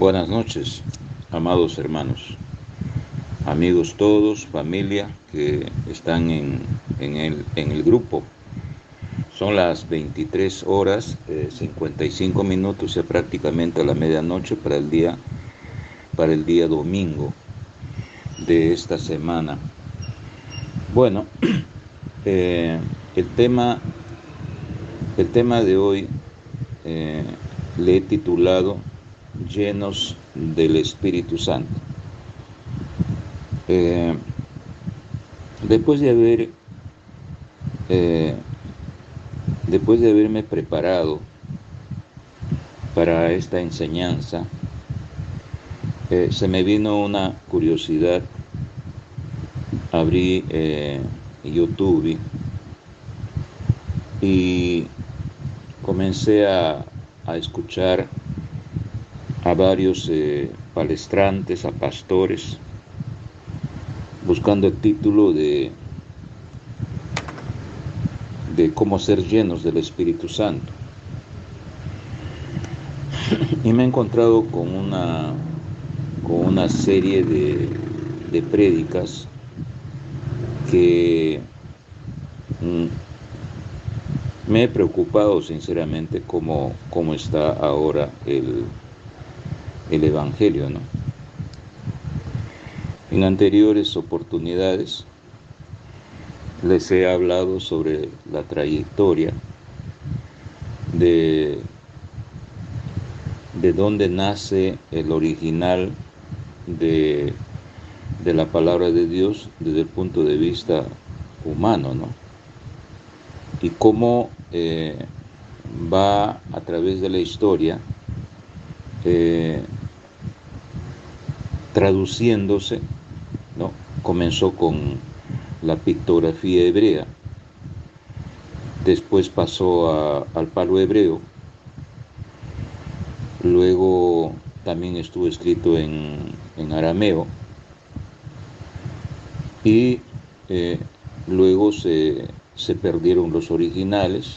Buenas noches, amados hermanos, amigos todos, familia que están en el grupo. Son las 23 horas, 55 minutos, ya prácticamente a la medianoche para el día domingo de esta semana. Bueno, el tema de hoy le he titulado Llenos del Espíritu Santo. Después de haberme preparado para esta enseñanza, se me vino una curiosidad. Abrí YouTube y comencé a escuchar a varios palestrantes, a pastores, buscando el título de cómo ser llenos del Espíritu Santo. Y me he encontrado con una serie de prédicas que me he preocupado sinceramente cómo está ahora el Evangelio, ¿no? En anteriores oportunidades les he hablado sobre la trayectoria de dónde nace el original de la palabra de Dios desde el punto de vista humano, ¿no? Y cómo va a través de la historia traduciéndose, ¿no? Comenzó con la pictografía hebrea, después pasó al palo hebreo, luego también estuvo escrito en arameo y luego se perdieron los originales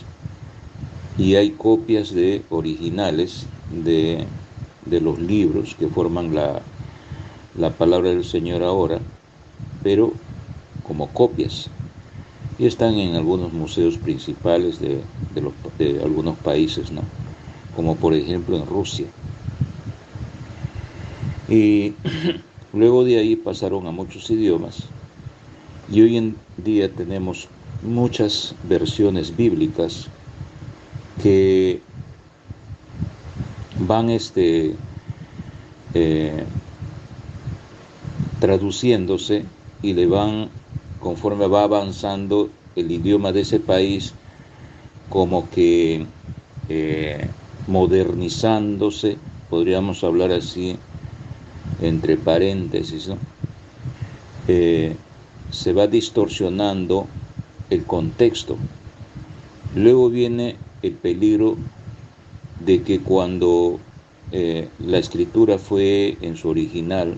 y hay copias de originales de los libros que forman la palabra del Señor ahora, pero como copias, y están en algunos museos principales de algunos países, ¿no? Como por ejemplo en Rusia. Y luego de ahí pasaron a muchos idiomas, y hoy en día tenemos muchas versiones bíblicas que van traduciéndose y le van, conforme va avanzando el idioma de ese país, como que modernizándose, podríamos hablar así, entre paréntesis, ¿no? Se va distorsionando el contexto. Luego viene el peligro de que cuando la escritura fue en su original,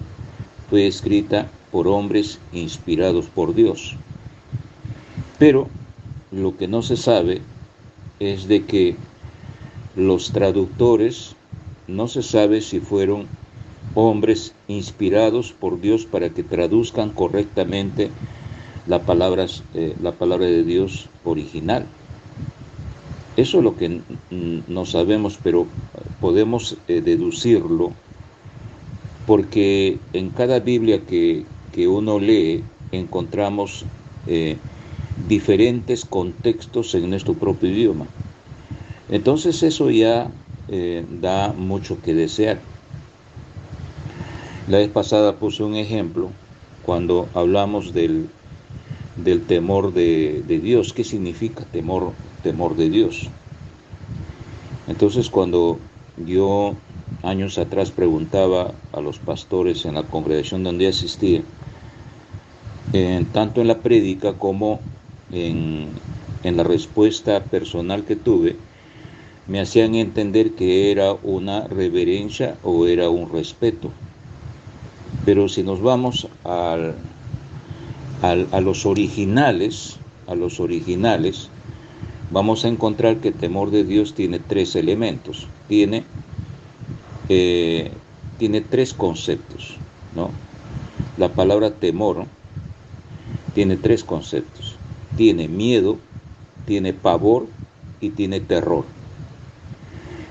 fue escrita por hombres inspirados por Dios. Pero lo que no se sabe es de que los traductores, no se sabe si fueron hombres inspirados por Dios para que traduzcan correctamente la palabra de Dios original. Eso es lo que no sabemos, pero podemos deducirlo, porque en cada Biblia que uno lee encontramos diferentes contextos en nuestro propio idioma. Entonces eso ya da mucho que desear. La vez pasada puse un ejemplo cuando hablamos del temor de Dios. ¿Qué significa temor de Dios? Entonces, cuando yo años atrás preguntaba a los pastores en la congregación donde asistía, tanto en la prédica como en la respuesta personal que tuve, me hacían entender que era una reverencia o era un respeto. Pero si nos vamos a los originales, vamos a encontrar que el temor de Dios tiene tres elementos. Tiene tiene tres conceptos, ¿no? La palabra temor tiene tres conceptos. Tiene miedo, tiene pavor y tiene terror.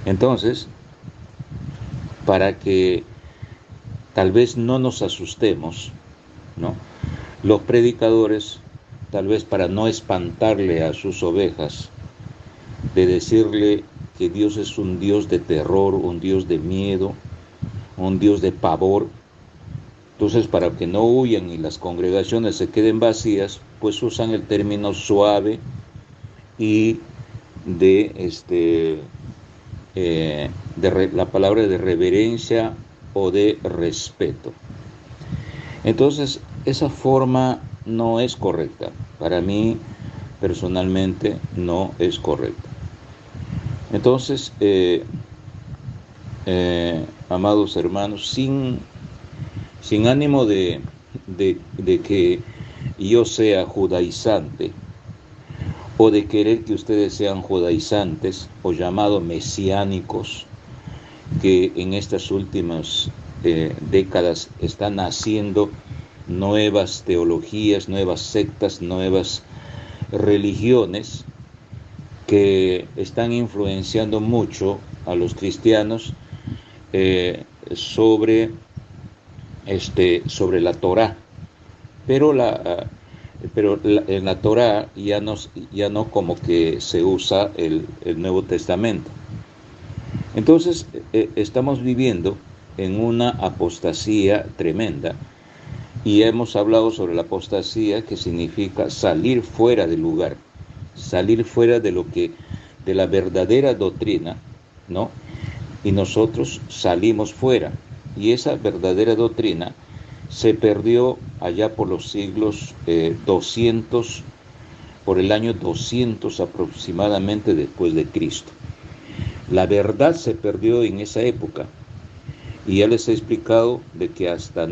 Entonces, para que tal vez no nos asustemos, ¿no? Los predicadores, tal vez para no espantarle a sus ovejas, de decirle que Dios es un Dios de terror, un Dios de miedo, un Dios de pavor. Entonces, para que no huyan y las congregaciones se queden vacías, pues usan el término suave y la palabra de reverencia o de respeto. Entonces, esa forma no es correcta. Para mí, personalmente, no es correcta. Entonces, amados hermanos, sin ánimo de que yo sea judaizante o de querer que ustedes sean judaizantes o llamados mesiánicos, que en estas últimas décadas están naciendo nuevas teologías, nuevas sectas, nuevas religiones que están influenciando mucho a los cristianos sobre la Torá, pero en la Torá ya no como que se usa el Nuevo Testamento. Entonces estamos viviendo en una apostasía tremenda, y hemos hablado sobre la apostasía, que significa salir fuera del lugar, salir fuera de la verdadera doctrina, ¿no? Y nosotros salimos fuera, y esa verdadera doctrina se perdió allá por los siglos 200, por el año 200 aproximadamente después de Cristo. La verdad se perdió en esa época, y ya les he explicado de que hasta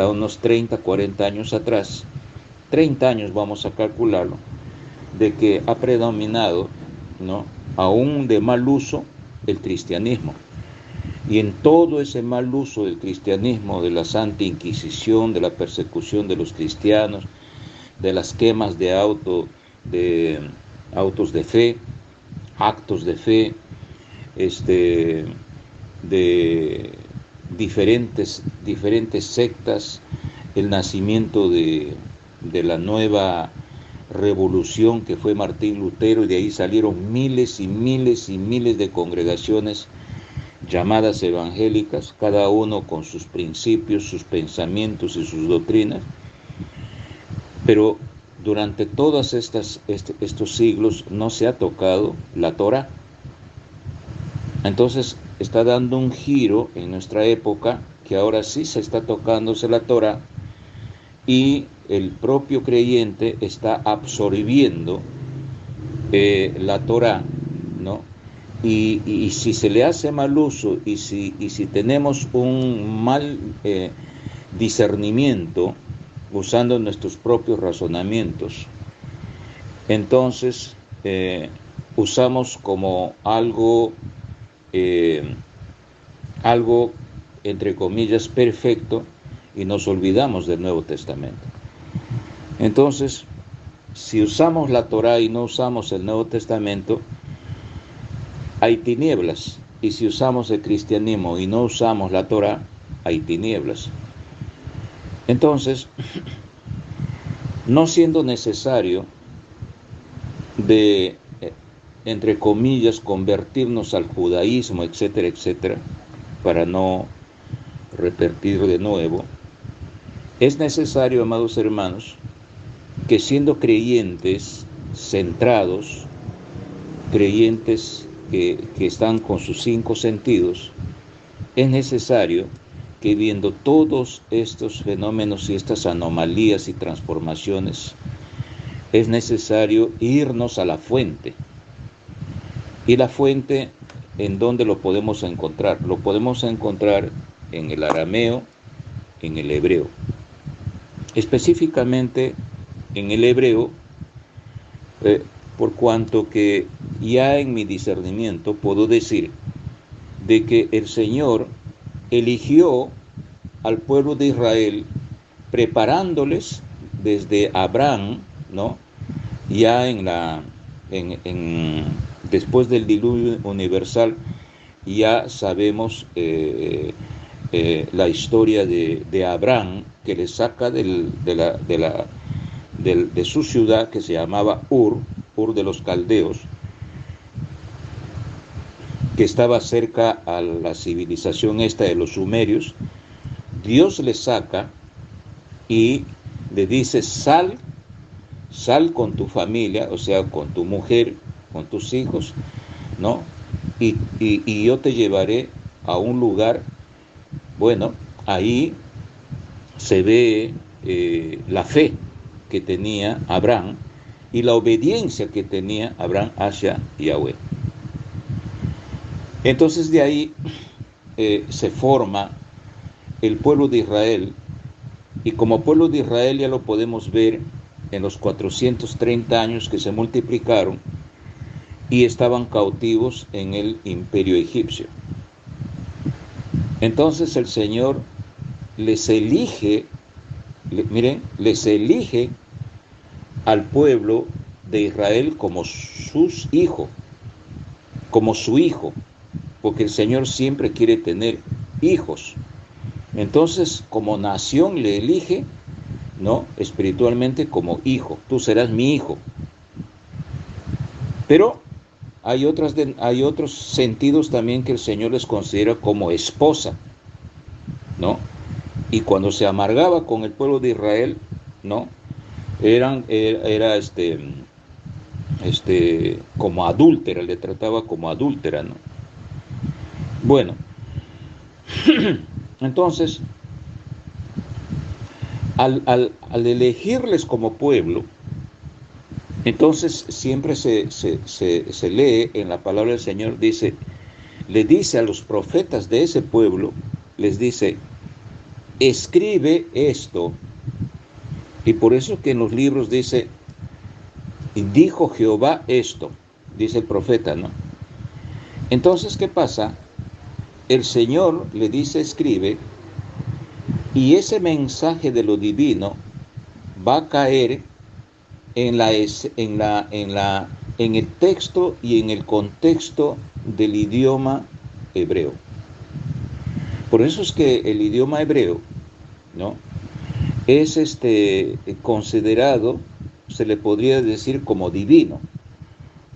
unos 30, 40 años atrás, 30 años vamos a calcularlo, de que ha predominado, ¿no?, aún de mal uso, el cristianismo. Y en todo ese mal uso del cristianismo, de la Santa Inquisición, de la persecución de los cristianos, de las quemas de autos de fe, actos de fe, de diferentes sectas, el nacimiento de la nueva revolución que fue Martín Lutero, y de ahí salieron miles y miles y miles de congregaciones llamadas evangélicas, cada uno con sus principios, sus pensamientos y sus doctrinas. Pero durante todos estos siglos no se ha tocado la Torá. Entonces está dando un giro en nuestra época, que ahora sí se está tocándose la Torá, y el propio creyente está absorbiendo la Torá, ¿no? Y si se le hace mal uso, y si tenemos un mal discernimiento, usando nuestros propios razonamientos, entonces usamos como algo entre comillas perfecto, y nos olvidamos del Nuevo Testamento. Entonces, si usamos la Torá y no usamos el Nuevo Testamento, hay tinieblas. Y si usamos el cristianismo y no usamos la Torá, hay tinieblas. Entonces, no siendo necesario de, entre comillas, convertirnos al judaísmo, etcétera, etcétera, para no repetir de nuevo, es necesario, amados hermanos, que siendo creyentes centrados, creyentes que están con sus 5 sentidos, es necesario que, viendo todos estos fenómenos y estas anomalías y transformaciones, es necesario irnos a la fuente. Y la fuente, ¿en dónde lo podemos encontrar? Lo podemos encontrar en el arameo, en el hebreo. Específicamente en el hebreo, por cuanto que ya en mi discernimiento puedo decir de que el Señor eligió al pueblo de Israel, preparándoles desde Abraham, ¿no? Ya después del diluvio universal, ya sabemos la historia de Abraham, que le saca de su ciudad, que se llamaba Ur de los Caldeos, que estaba cerca a la civilización esta de los sumerios. Dios le saca y le dice: sal con tu familia, o sea, con tu mujer, con tus hijos, ¿no? Y yo te llevaré a un lugar. Bueno, ahí se ve la fe que tenía Abraham y la obediencia que tenía Abraham hacia Yahweh. Entonces de ahí se forma el pueblo de Israel, y como pueblo de Israel ya lo podemos ver en los 430 años que se multiplicaron y estaban cautivos en el imperio egipcio. Entonces el Señor les elige al pueblo de Israel como sus hijos, como su hijo, porque el Señor siempre quiere tener hijos. Entonces, como nación le elige, ¿no? Espiritualmente como hijo. Tú serás mi hijo. Pero hay otros sentidos también que el Señor les considera como esposa, ¿no? Y cuando se amargaba con el pueblo de Israel, ¿no? Era como adúltera, le trataba como adúltera, ¿no? Bueno, entonces, al elegirles como pueblo, entonces siempre se lee en la palabra del Señor, le dice a los profetas de ese pueblo, les dice: escribe esto. Y por eso que en los libros dice: dijo Jehová esto, dice el profeta, ¿no? Entonces, ¿qué pasa? El Señor le dice: escribe, y ese mensaje de lo divino va a caer en el texto y en el contexto del idioma hebreo. Por eso es que el idioma hebreo, ¿no?, es considerado, se le podría decir, como divino,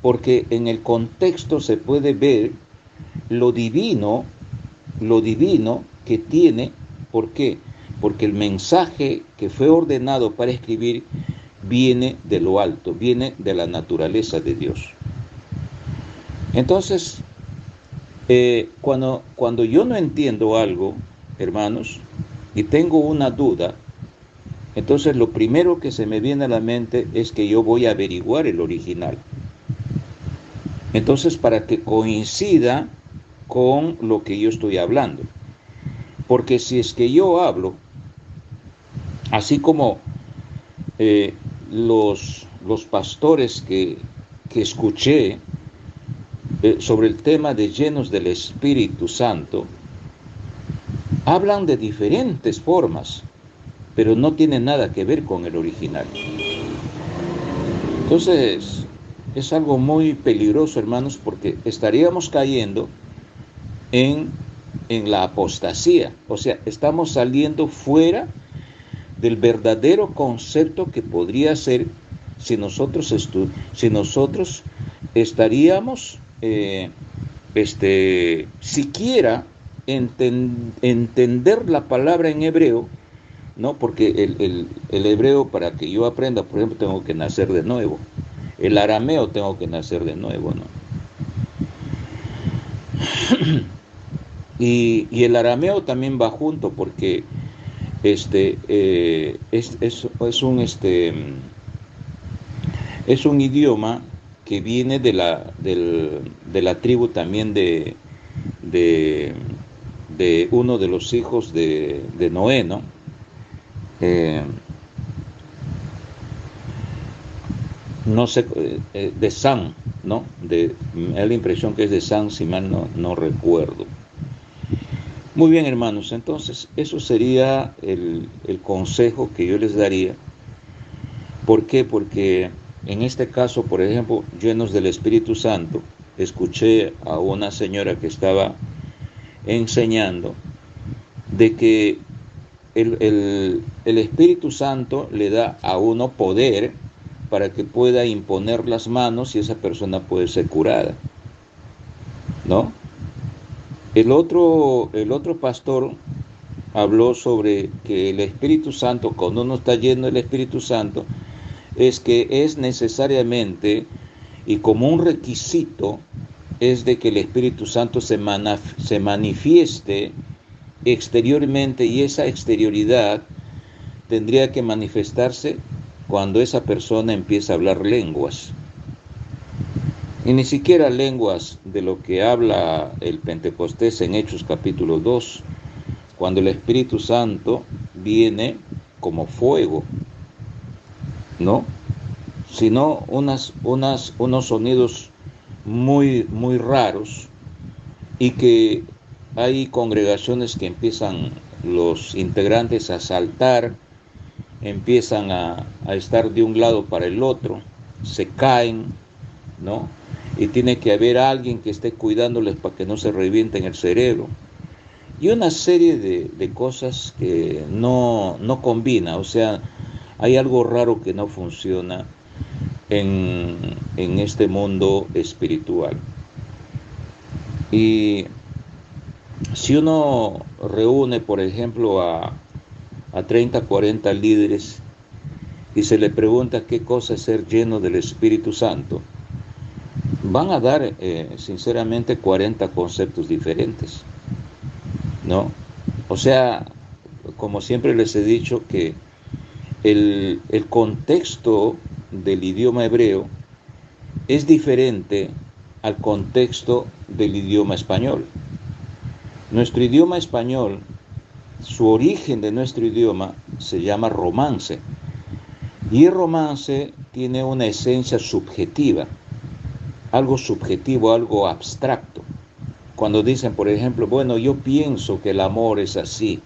porque en el contexto se puede ver lo divino que tiene. ¿Por qué? Porque el mensaje que fue ordenado para escribir viene de lo alto, viene de la naturaleza de Dios. Entonces, cuando yo no entiendo algo, hermanos, y tengo una duda, entonces lo primero que se me viene a la mente es que yo voy a averiguar el original. Entonces, para que coincida con lo que yo estoy hablando. Porque si es que yo hablo, así como los pastores que escuché sobre el tema de llenos del Espíritu Santo, hablan de diferentes formas, pero no tienen nada que ver con el original. Entonces, es algo muy peligroso, hermanos, porque estaríamos cayendo en la apostasía. O sea, estamos saliendo fuera del verdadero concepto que podría ser si nosotros estaríamos siquiera entender la palabra en hebreo, ¿no? Porque el hebreo, para que yo aprenda, por ejemplo, tengo que nacer de nuevo. El arameo tengo que nacer de nuevo, ¿no? Y el arameo también va junto, porque es un idioma que viene de la tribu también de uno de los hijos de Noé, ¿no? No sé, de San, ¿no? Me da la impresión que es de San, si mal no recuerdo. Muy bien, hermanos, entonces eso sería el consejo que yo les daría. ¿Por qué? Porque en este caso, por ejemplo, llenos del Espíritu Santo, escuché a una señora que estaba enseñando de que el Espíritu Santo le da a uno poder para que pueda imponer las manos y esa persona puede ser curada, ¿no? El otro pastor habló sobre que el Espíritu Santo, cuando uno está lleno del Espíritu Santo, es que es necesariamente y como un requisito es de que el Espíritu Santo se manifieste exteriormente, y esa exterioridad tendría que manifestarse cuando esa persona empieza a hablar lenguas. Y ni siquiera lenguas de lo que habla el Pentecostés en Hechos capítulo 2, cuando el Espíritu Santo viene como fuego, ¿no? Sino unos sonidos muy, muy raros, y que hay congregaciones que empiezan los integrantes a saltar, empiezan a estar de un lado para el otro, se caen, ¿no? Y tiene que haber alguien que esté cuidándoles para que no se revienten el cerebro. Y una serie de cosas que no combina, o sea, hay algo raro que no funciona en este mundo espiritual. Y si uno reúne, por ejemplo, a 30, 40 líderes y se le pregunta qué cosa es ser lleno del Espíritu Santo, van a dar sinceramente 40 conceptos diferentes, ¿no? O sea, como siempre les he dicho, que el contexto del idioma hebreo es diferente al contexto del idioma español. Nuestro idioma español, su origen de nuestro idioma se llama romance, y el romance tiene una esencia subjetiva, algo abstracto. Cuando dicen, por ejemplo, bueno, yo pienso que el amor es así,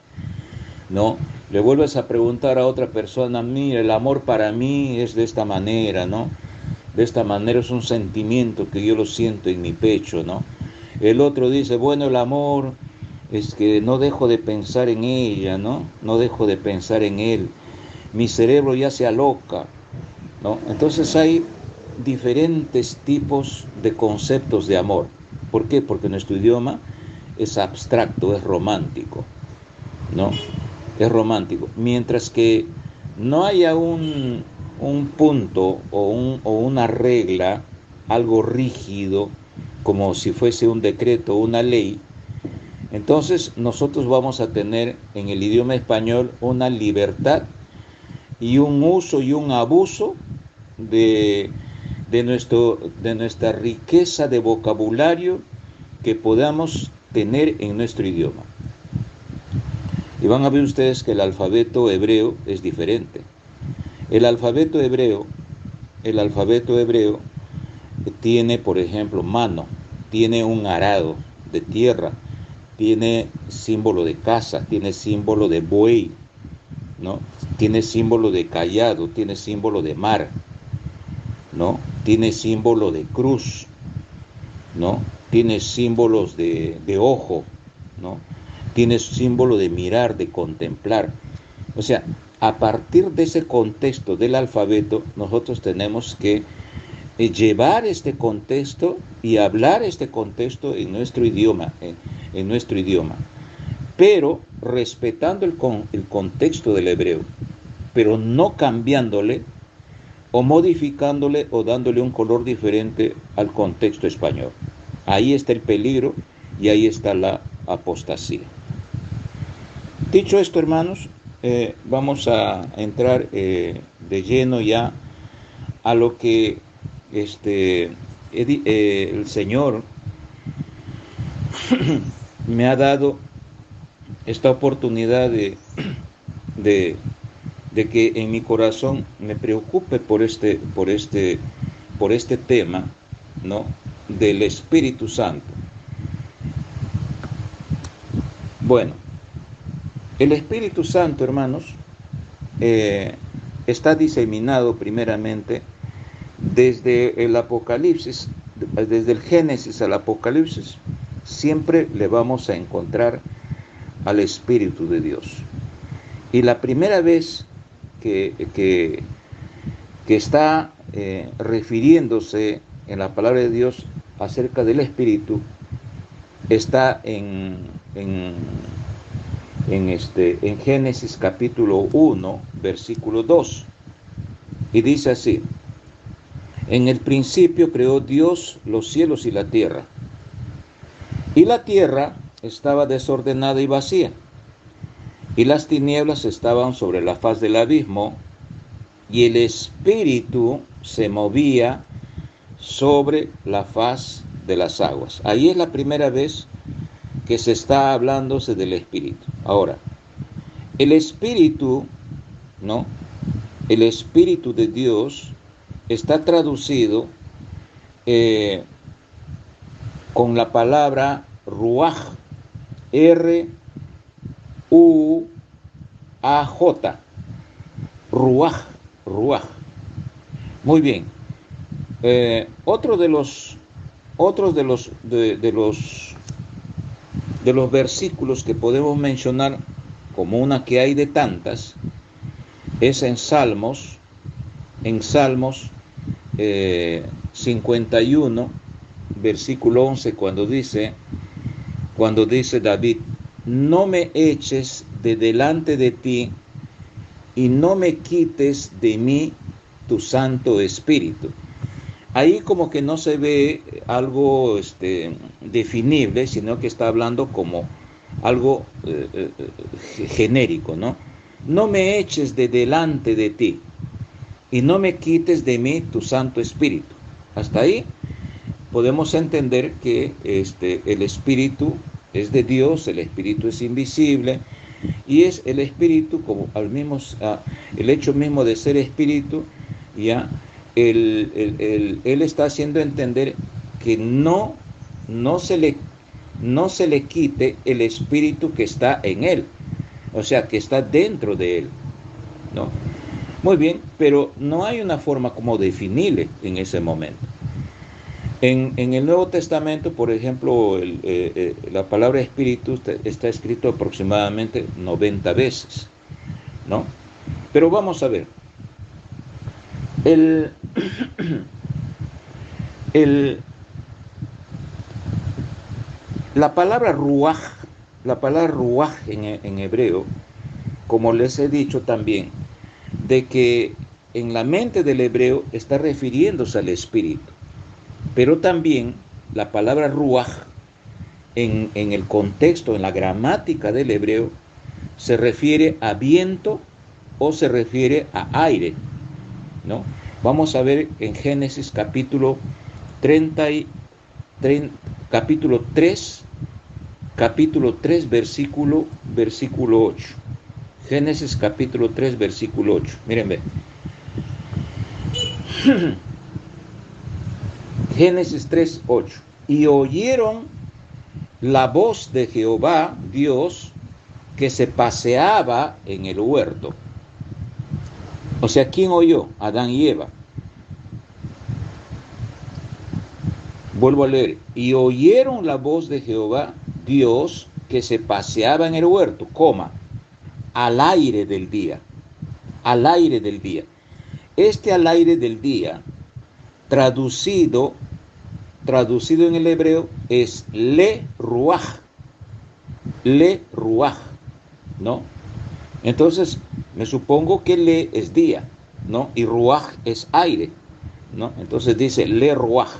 ¿no? Le vuelves a preguntar a otra persona, mira, el amor para mí es de esta manera, ¿no? De esta manera, es un sentimiento que yo lo siento en mi pecho, ¿no? El otro dice, bueno, el amor es que no dejo de pensar en ella, ¿no? No dejo de pensar en él. Mi cerebro ya se aloca, ¿no? Entonces hay diferentes tipos de conceptos de amor. ¿Por qué? Porque nuestro idioma es abstracto, es romántico, ¿no? Es romántico. Mientras que no haya un punto o una regla, algo rígido, como si fuese un decreto o una ley, entonces nosotros vamos a tener en el idioma español una libertad y un uso y un abuso de nuestra riqueza de vocabulario que podamos tener en nuestro idioma. Y van a ver ustedes que el alfabeto hebreo es diferente. El alfabeto hebreo tiene, por ejemplo, mano, tiene un arado de tierra, tiene símbolo de casa, tiene símbolo de buey, ¿no? Tiene símbolo de cayado, tiene símbolo de mar, ¿no? Tiene símbolo de cruz, ¿no? Tiene símbolos de ojo, ¿no? Tiene símbolo de mirar, de contemplar. O sea, a partir de ese contexto del alfabeto, nosotros tenemos que llevar este contexto y hablar este contexto en nuestro idioma, pero respetando el contexto del hebreo, pero no cambiándole o modificándole o dándole un color diferente al contexto español. Ahí está el peligro y ahí está la apostasía. Dicho esto, hermanos, vamos a entrar de lleno ya a lo que el Señor me ha dado esta oportunidad de que en mi corazón me preocupe por este tema, ¿no? Del Espíritu Santo. Bueno, el Espíritu Santo, hermanos, está diseminado primeramente desde el Apocalipsis, desde el Génesis al Apocalipsis, siempre le vamos a encontrar al Espíritu de Dios. Y la primera vez que está refiriéndose en la palabra de Dios acerca del Espíritu está en Génesis capítulo 1, versículo 2. Y dice así: en el principio creó Dios los cielos y la tierra. Y la tierra estaba desordenada y vacía, y las tinieblas estaban sobre la faz del abismo, y el Espíritu se movía sobre la faz de las aguas. Ahí es la primera vez que se está hablándose del Espíritu. Ahora, el Espíritu, ¿no? El Espíritu de Dios está traducido con la palabra ruaj, R-U-A-J, ruaj, ruaj. Muy bien. Otro de los versículos que podemos mencionar, como una que hay de tantas, es en Salmos 51, versículo 11, cuando dice David: no me eches de delante de ti y no me quites de mí tu Santo Espíritu. Ahí como que no se ve algo definible, sino que está hablando como algo genérico, ¿no? No me eches de delante de ti y no me quites de mí tu Santo Espíritu. Hasta ahí podemos entender que el Espíritu es de Dios, el Espíritu es invisible, y es el Espíritu, como el hecho mismo de ser Espíritu, ya él está haciendo entender que no se le quite el Espíritu que está en él, o sea, que está dentro de él, ¿no? Muy bien, pero no hay una forma como definirle en ese momento. En el Nuevo Testamento, por ejemplo, la palabra Espíritu está escrito aproximadamente 90 veces, ¿no? Pero vamos a ver. La palabra ruaj en hebreo, como les he dicho también, de que en la mente del hebreo está refiriéndose al Espíritu. Pero también la palabra ruaj en el contexto, en la gramática del hebreo, se refiere a viento o se refiere a aire, ¿no? Vamos a ver en Génesis capítulo 3, versículo 8. Génesis capítulo 3, versículo 8. Miren, ve. Génesis 3, 8. Y oyeron la voz de Jehová, Dios, que se paseaba en el huerto. O sea, ¿quién oyó? Adán y Eva. Vuelvo a leer. Y oyeron la voz de Jehová, Dios, que se paseaba en el huerto, al aire del día. Al aire del día. Al aire del día, traducido en el hebreo, es le ruaj, ¿no? Entonces, me supongo que le es día, ¿no? Y ruaj es aire, ¿no? Entonces dice le ruaj,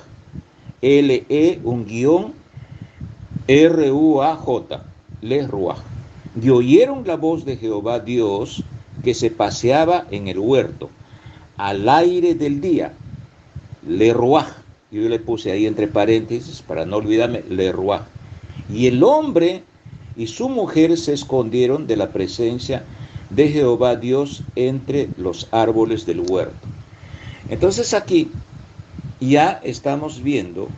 L-E-R-U-A-J, le ruaj. Y oyeron la voz de Jehová Dios que se paseaba en el huerto, al aire del día, le ruaj. Yo le puse ahí entre paréntesis para no olvidarme, le ruaj. Y el hombre y su mujer se escondieron de la presencia de Jehová Dios entre los árboles del huerto. Entonces aquí ya estamos viendo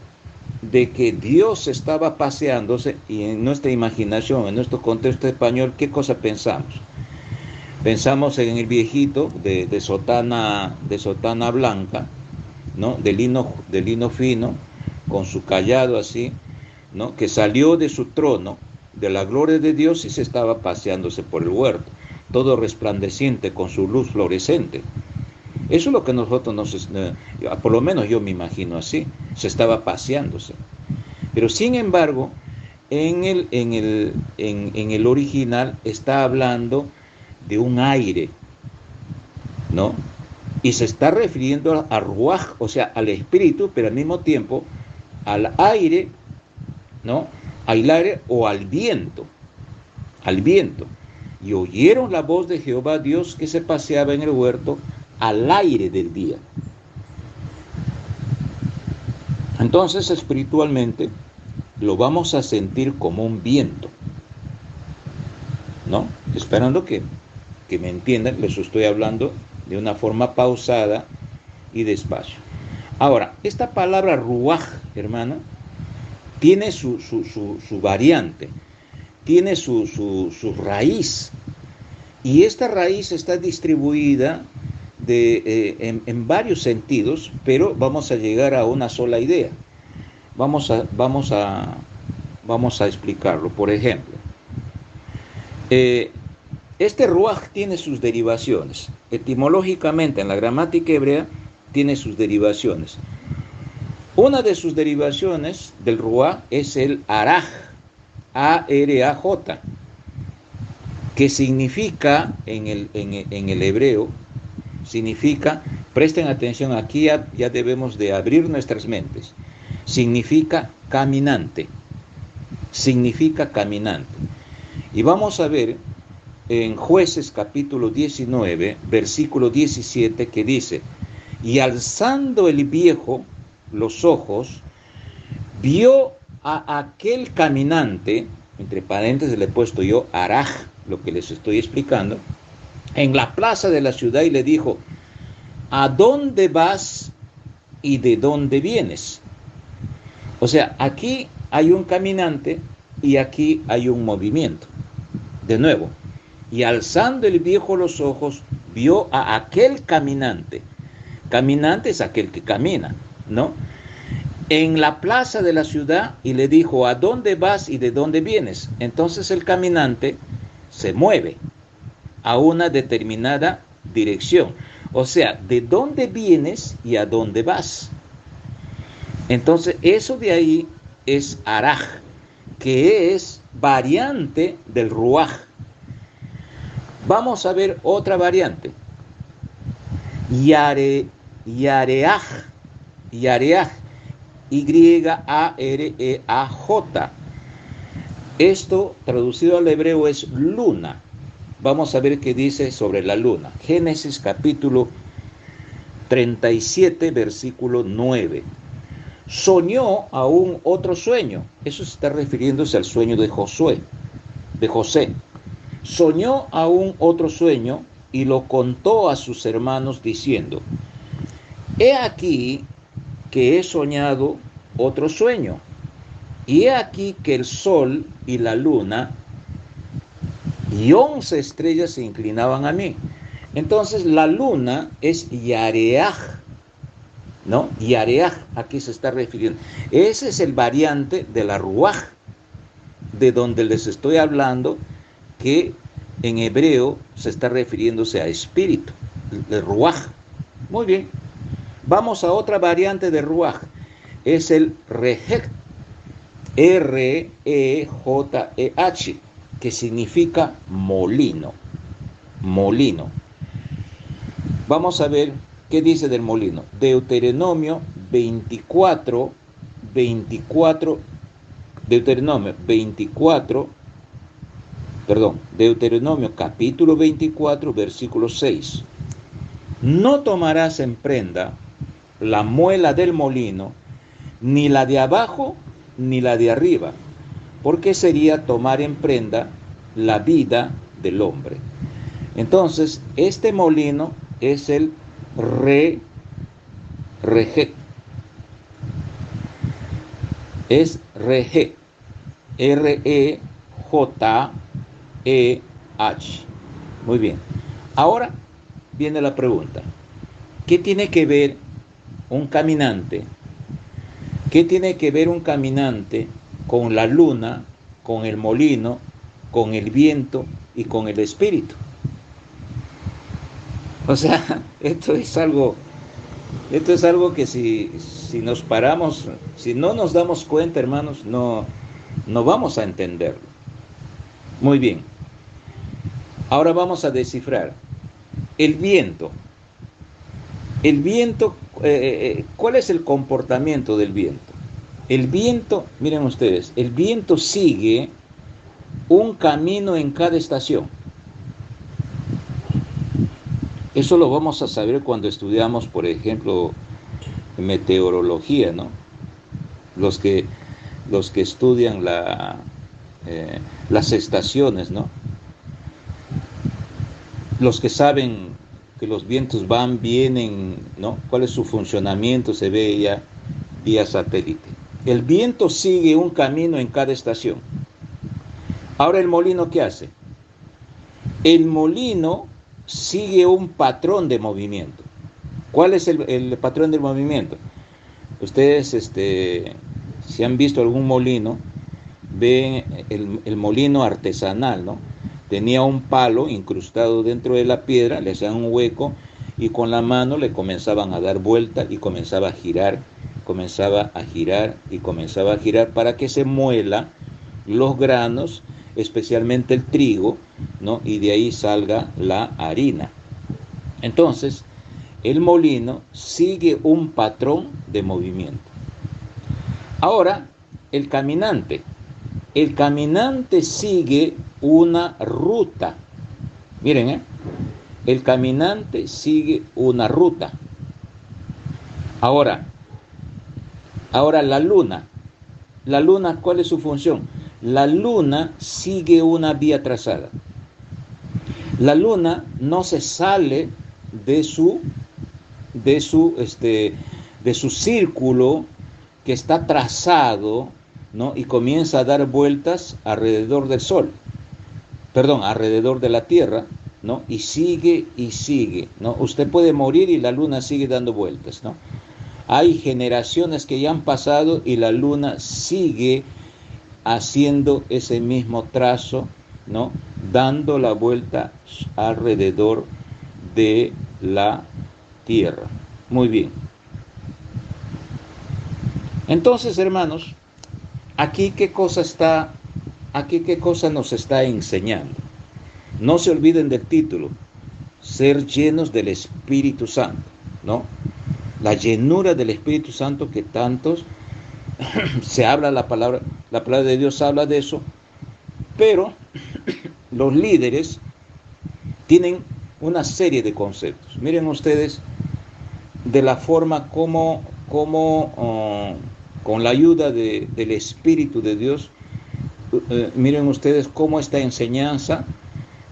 de que Dios estaba paseándose, y en nuestra imaginación, en nuestro contexto español, ¿qué cosa pensamos? Pensamos en el viejito de sotana blanca, ¿no? De lino fino, con su cayado así, ¿no? Que salió de su trono, de la gloria de Dios, y se estaba paseándose por el huerto, todo resplandeciente con su luz fluorescente. Eso es lo que nosotros por lo menos yo me imagino así, se estaba paseándose. Pero sin embargo, en el original está hablando de un aire, ¿no? Y se está refiriendo a ruaj, o sea, al espíritu, pero al mismo tiempo al aire, ¿no? Al aire o al viento, al viento. Y oyeron la voz de Jehová Dios que se paseaba en el huerto al aire del día. Entonces, espiritualmente, lo vamos a sentir como un viento, ¿no? Esperando que me entiendan, les estoy hablando de una forma pausada y despacio. Ahora, esta palabra ruaj, hermano, tiene su variante, tiene su raíz, y esta raíz está distribuida en varios sentidos, pero vamos a llegar a una sola idea. Vamos a explicarlo. Por ejemplo, este ruaj tiene sus derivaciones. Etimológicamente, en la gramática hebrea, tiene sus derivaciones. Una de sus derivaciones del ruaj es el araj, A-R-A-J, que significa, en el hebreo, significa, presten atención, aquí ya debemos de abrir nuestras mentes, significa caminante, significa caminante. Y vamos a ver en Jueces capítulo 19, versículo 17, que dice: y alzando el viejo los ojos, vio a aquel caminante, entre paréntesis le he puesto yo araj, lo que les estoy explicando, en la plaza de la ciudad, y le dijo: ¿a dónde vas y de dónde vienes? O sea, aquí hay un caminante y aquí hay un movimiento. De nuevo, y alzando el viejo los ojos, vio a aquel caminante. Caminante es aquel que camina, ¿no? En la plaza de la ciudad, y le dijo: ¿a dónde vas y de dónde vienes? Entonces el caminante se mueve a una determinada dirección. O sea, ¿de dónde vienes y a dónde vas? Entonces, eso de ahí es araj, que es variante del ruaj. Vamos a ver otra variante. Yareaj, Y-A-R-E-A-J. Esto, traducido al hebreo, es luna. Vamos a ver qué dice sobre la luna. Génesis capítulo 37, versículo 9. Soñó aún otro sueño. Eso está refiriéndose al sueño de José. Soñó aún otro sueño y lo contó a sus hermanos diciendo: he aquí que he soñado otro sueño, y he aquí que el sol y la luna y 11 estrellas se inclinaban a mí. Entonces la luna es Yareaj, ¿no? Yareaj, aquí se está refiriendo. Ese es el variante de la ruaj, de donde les estoy hablando, que en hebreo se está refiriéndose a espíritu, el ruaj. Muy bien. Vamos a otra variante de ruaj. Es el rejej, R-E-J-E-H, que significa molino. Molino. Vamos a ver qué dice del molino. Deuteronomio 24, Deuteronomio capítulo 24, versículo 6. No tomarás en prenda la muela del molino, ni la de abajo, ni la de arriba, porque sería tomar en prenda la vida del hombre. Entonces, este molino es el rejec. Es REJ. R-E-J-E-H. Muy bien. Ahora viene la pregunta. ¿Qué tiene que ver un caminante? ¿Qué tiene que ver un caminante con la luna, con el molino, con el viento y con el espíritu? O sea, esto es algo que si nos paramos, si no nos damos cuenta, hermanos, no vamos a entenderlo. Muy bien. Ahora vamos a descifrar. El viento. El viento, ¿cuál es el comportamiento del viento? El viento, miren ustedes, el viento sigue un camino en cada estación. Eso lo vamos a saber cuando estudiamos, por ejemplo, meteorología, ¿no? Los que estudian las estaciones, ¿no? Los que saben que los vientos van, vienen, ¿no? ¿Cuál es su funcionamiento? Se ve ya vía satélite. El viento sigue un camino en cada estación. Ahora, ¿el molino qué hace? El molino sigue un patrón de movimiento. ¿Cuál es el patrón del movimiento? Ustedes, si han visto algún molino, ven el molino artesanal, ¿no? Tenía un palo incrustado dentro de la piedra, le hacían un hueco y con la mano le comenzaban a dar vuelta y comenzaba a girar para que se muela los granos, especialmente el trigo, ¿no? Y de ahí salga la harina. Entonces, el molino sigue un patrón de movimiento. Ahora, el caminante sigue una ruta. Miren, el caminante sigue una ruta. Ahora la luna, ¿cuál es su función? La luna sigue una vía trazada. La luna no se sale de su círculo que está trazado, ¿no? Y comienza a dar vueltas alrededor del sol, alrededor de la Tierra, ¿no? Y sigue, ¿no? Usted puede morir y la luna sigue dando vueltas, ¿no? Hay generaciones que ya han pasado y la luna sigue haciendo ese mismo trazo, ¿no? Dando la vuelta alrededor de la Tierra. Muy bien. Entonces, hermanos, aquí qué cosa nos está enseñando. No se olviden del título, ser llenos del Espíritu Santo, ¿no? La llenura del Espíritu Santo que tantos se habla, la palabra de Dios habla de eso, pero los líderes tienen una serie de conceptos. Miren ustedes de la forma como con la ayuda del Espíritu de Dios, miren ustedes cómo esta enseñanza,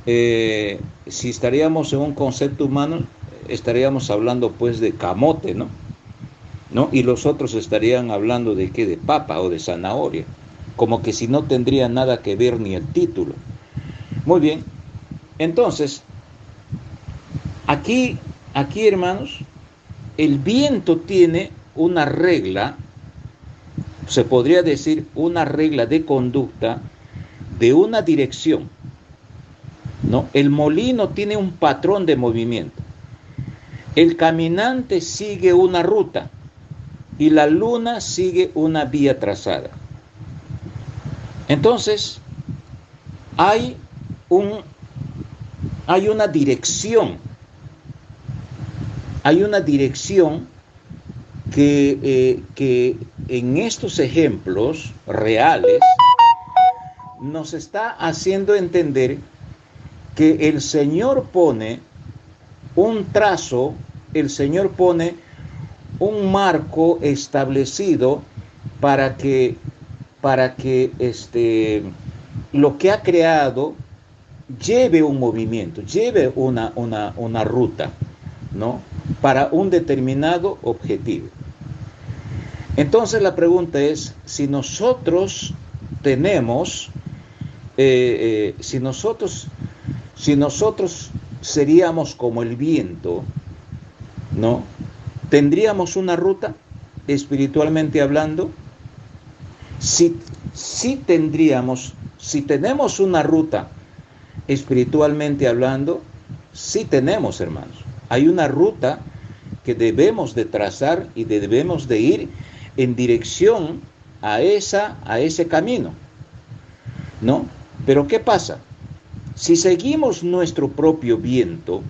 si estaríamos en un concepto humano, estaríamos hablando pues de camote, ¿no? Y los otros estarían hablando de qué, de papa o de zanahoria, como que si no tendría nada que ver ni el título. Muy bien, entonces, aquí hermanos, el viento tiene una regla, se podría decir una regla de conducta de una dirección, ¿no? El molino tiene un patrón de movimiento. El caminante sigue una ruta y la luna sigue una vía trazada. Entonces, hay una dirección. Hay una dirección que en estos ejemplos reales nos está haciendo entender que el Señor pone un trazo, el Señor pone un marco establecido para que lo que ha creado lleve un movimiento, lleve una ruta, ¿no? Para un determinado objetivo. Entonces la pregunta es, si nosotros tenemos, si nosotros seríamos como el viento, ¿no? ¿Tendríamos una ruta espiritualmente hablando? Si tenemos una ruta espiritualmente hablando, sí tenemos, hermanos. Hay una ruta que debemos de trazar y debemos de ir en dirección a ese camino, ¿no? Pero ¿qué pasa? Si seguimos nuestro propio viento,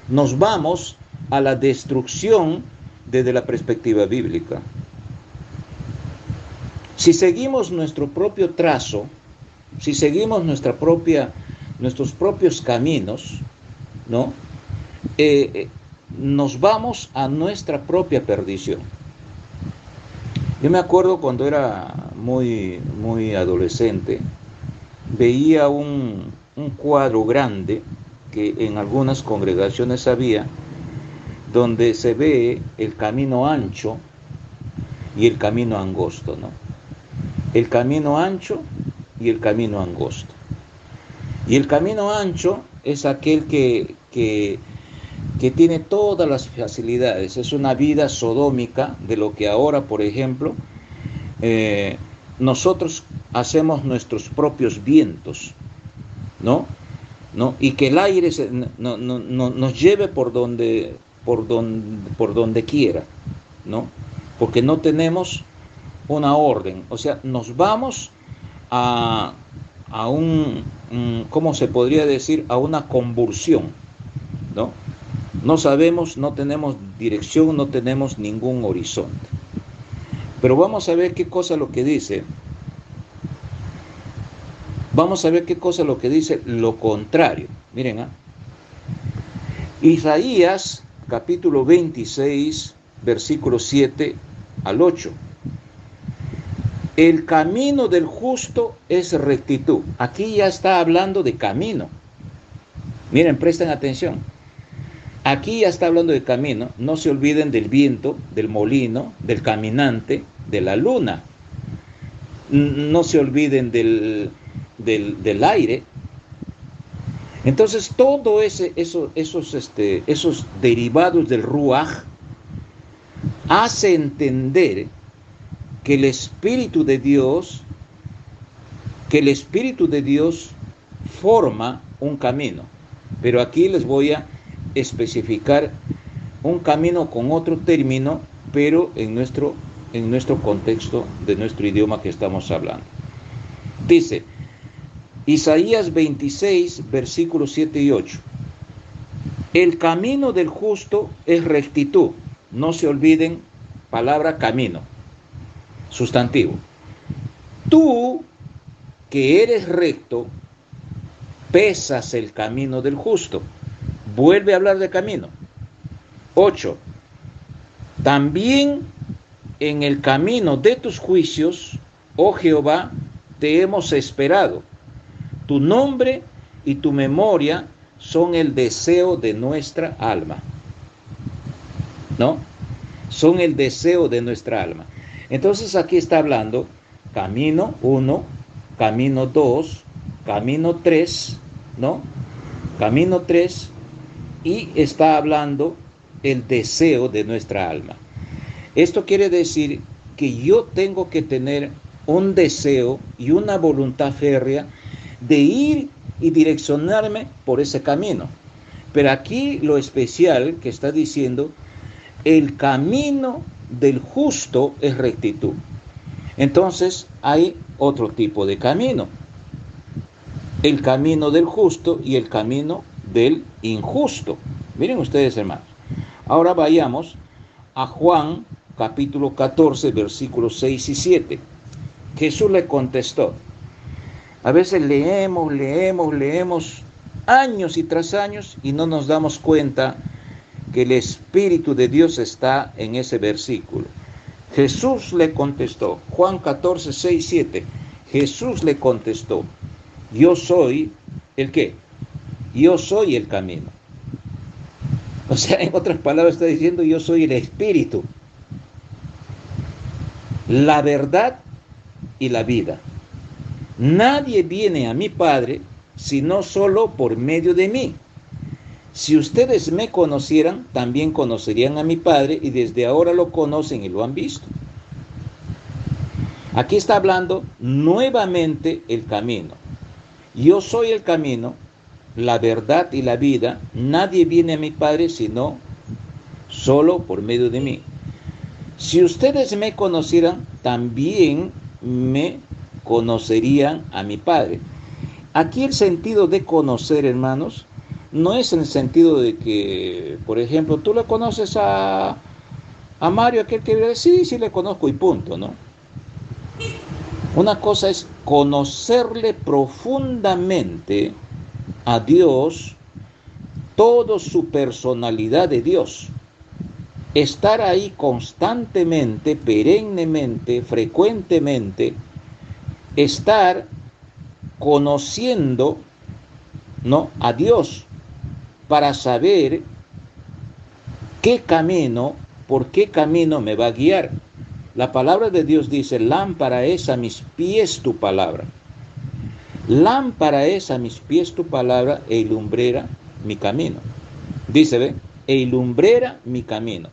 nos vamos a la destrucción desde la perspectiva bíblica. Si seguimos nuestro propio trazo, si seguimos nuestros propios caminos, ¿no? Nos vamos a nuestra propia perdición. Yo me acuerdo cuando era muy adolescente, veía un cuadro grande que en algunas congregaciones había, donde se ve el camino ancho y el camino angosto, ¿no? El camino ancho y el camino angosto. Y el camino ancho es aquel que tiene todas las facilidades, es una vida sodómica de lo que ahora, por ejemplo, nosotros hacemos nuestros propios vientos, ¿no? Y que el aire nos lleve por donde quiera, ¿no? Porque no tenemos una orden, o sea, nos vamos a ¿cómo se podría decir? A una convulsión, ¿no? No sabemos, no tenemos dirección, no tenemos ningún horizonte. Pero vamos a ver qué cosa lo que dice. Vamos a ver qué cosa lo que dice lo contrario. Miren, Isaías capítulo 26, versículos 7 al 8. El camino del justo es rectitud. Aquí ya está hablando de camino. Miren, presten atención. Aquí ya está hablando de camino. No se olviden del viento, del molino, del caminante, de la luna. No se olviden del aire. Entonces, todo esos derivados del ruaj hace entender que el Espíritu de Dios forma un camino. Pero aquí les voy a especificar un camino con otro término, pero en nuestro contexto de nuestro idioma que estamos hablando. Dice Isaías 26, versículos 7 y 8. El camino del justo es rectitud. No se olviden, palabra camino, sustantivo. Tú, que eres recto, pesas el camino del justo. Vuelve a hablar de camino. 8. También en el camino de tus juicios, oh Jehová, te hemos esperado. Tu nombre y tu memoria son el deseo de nuestra alma. ¿No? Son el deseo de nuestra alma. Entonces aquí está hablando camino 1, camino 2, camino 3, ¿no? Camino 3, y está hablando el deseo de nuestra alma. Esto quiere decir que yo tengo que tener un deseo y una voluntad férrea de ir y direccionarme por ese camino. Pero aquí lo especial que está diciendo, el camino del justo es rectitud. Entonces hay otro tipo de camino. El camino del justo y el camino del injusto. Miren ustedes, hermanos. Ahora vayamos a Juan capítulo 14, versículos 6 y 7. Jesús le contestó. A veces leemos años y tras años y no nos damos cuenta que el Espíritu de Dios está en ese versículo. Jesús le contestó, Juan 14, 6, 7. Jesús le contestó, yo soy ¿el qué? Yo soy el camino. O sea, en otras palabras está diciendo, yo soy el Espíritu, la verdad y la vida. Nadie viene a mi Padre sino solo por medio de mí. Si ustedes me conocieran, también conocerían a mi Padre, y desde ahora lo conocen y lo han visto. Aquí está hablando nuevamente el camino. Yo soy el camino, la verdad y la vida. Nadie viene a mi Padre sino solo por medio de mí. Si ustedes me conocieran, también me conocerían a mi Padre. Aquí el sentido de conocer, hermanos, no es en el sentido de que, por ejemplo, tú le conoces a Mario, aquel que vive, sí le conozco y punto, ¿no? Una cosa es conocerle profundamente a Dios, toda su personalidad de Dios. Estar ahí constantemente, perennemente, frecuentemente, estar conociendo, ¿no?, a Dios para saber qué camino, por qué camino me va a guiar. La palabra de Dios dice, lámpara es a mis pies tu palabra. Lámpara es a mis pies tu palabra e lumbrera mi camino. Dice, ¿ve? E lumbrera mi camino.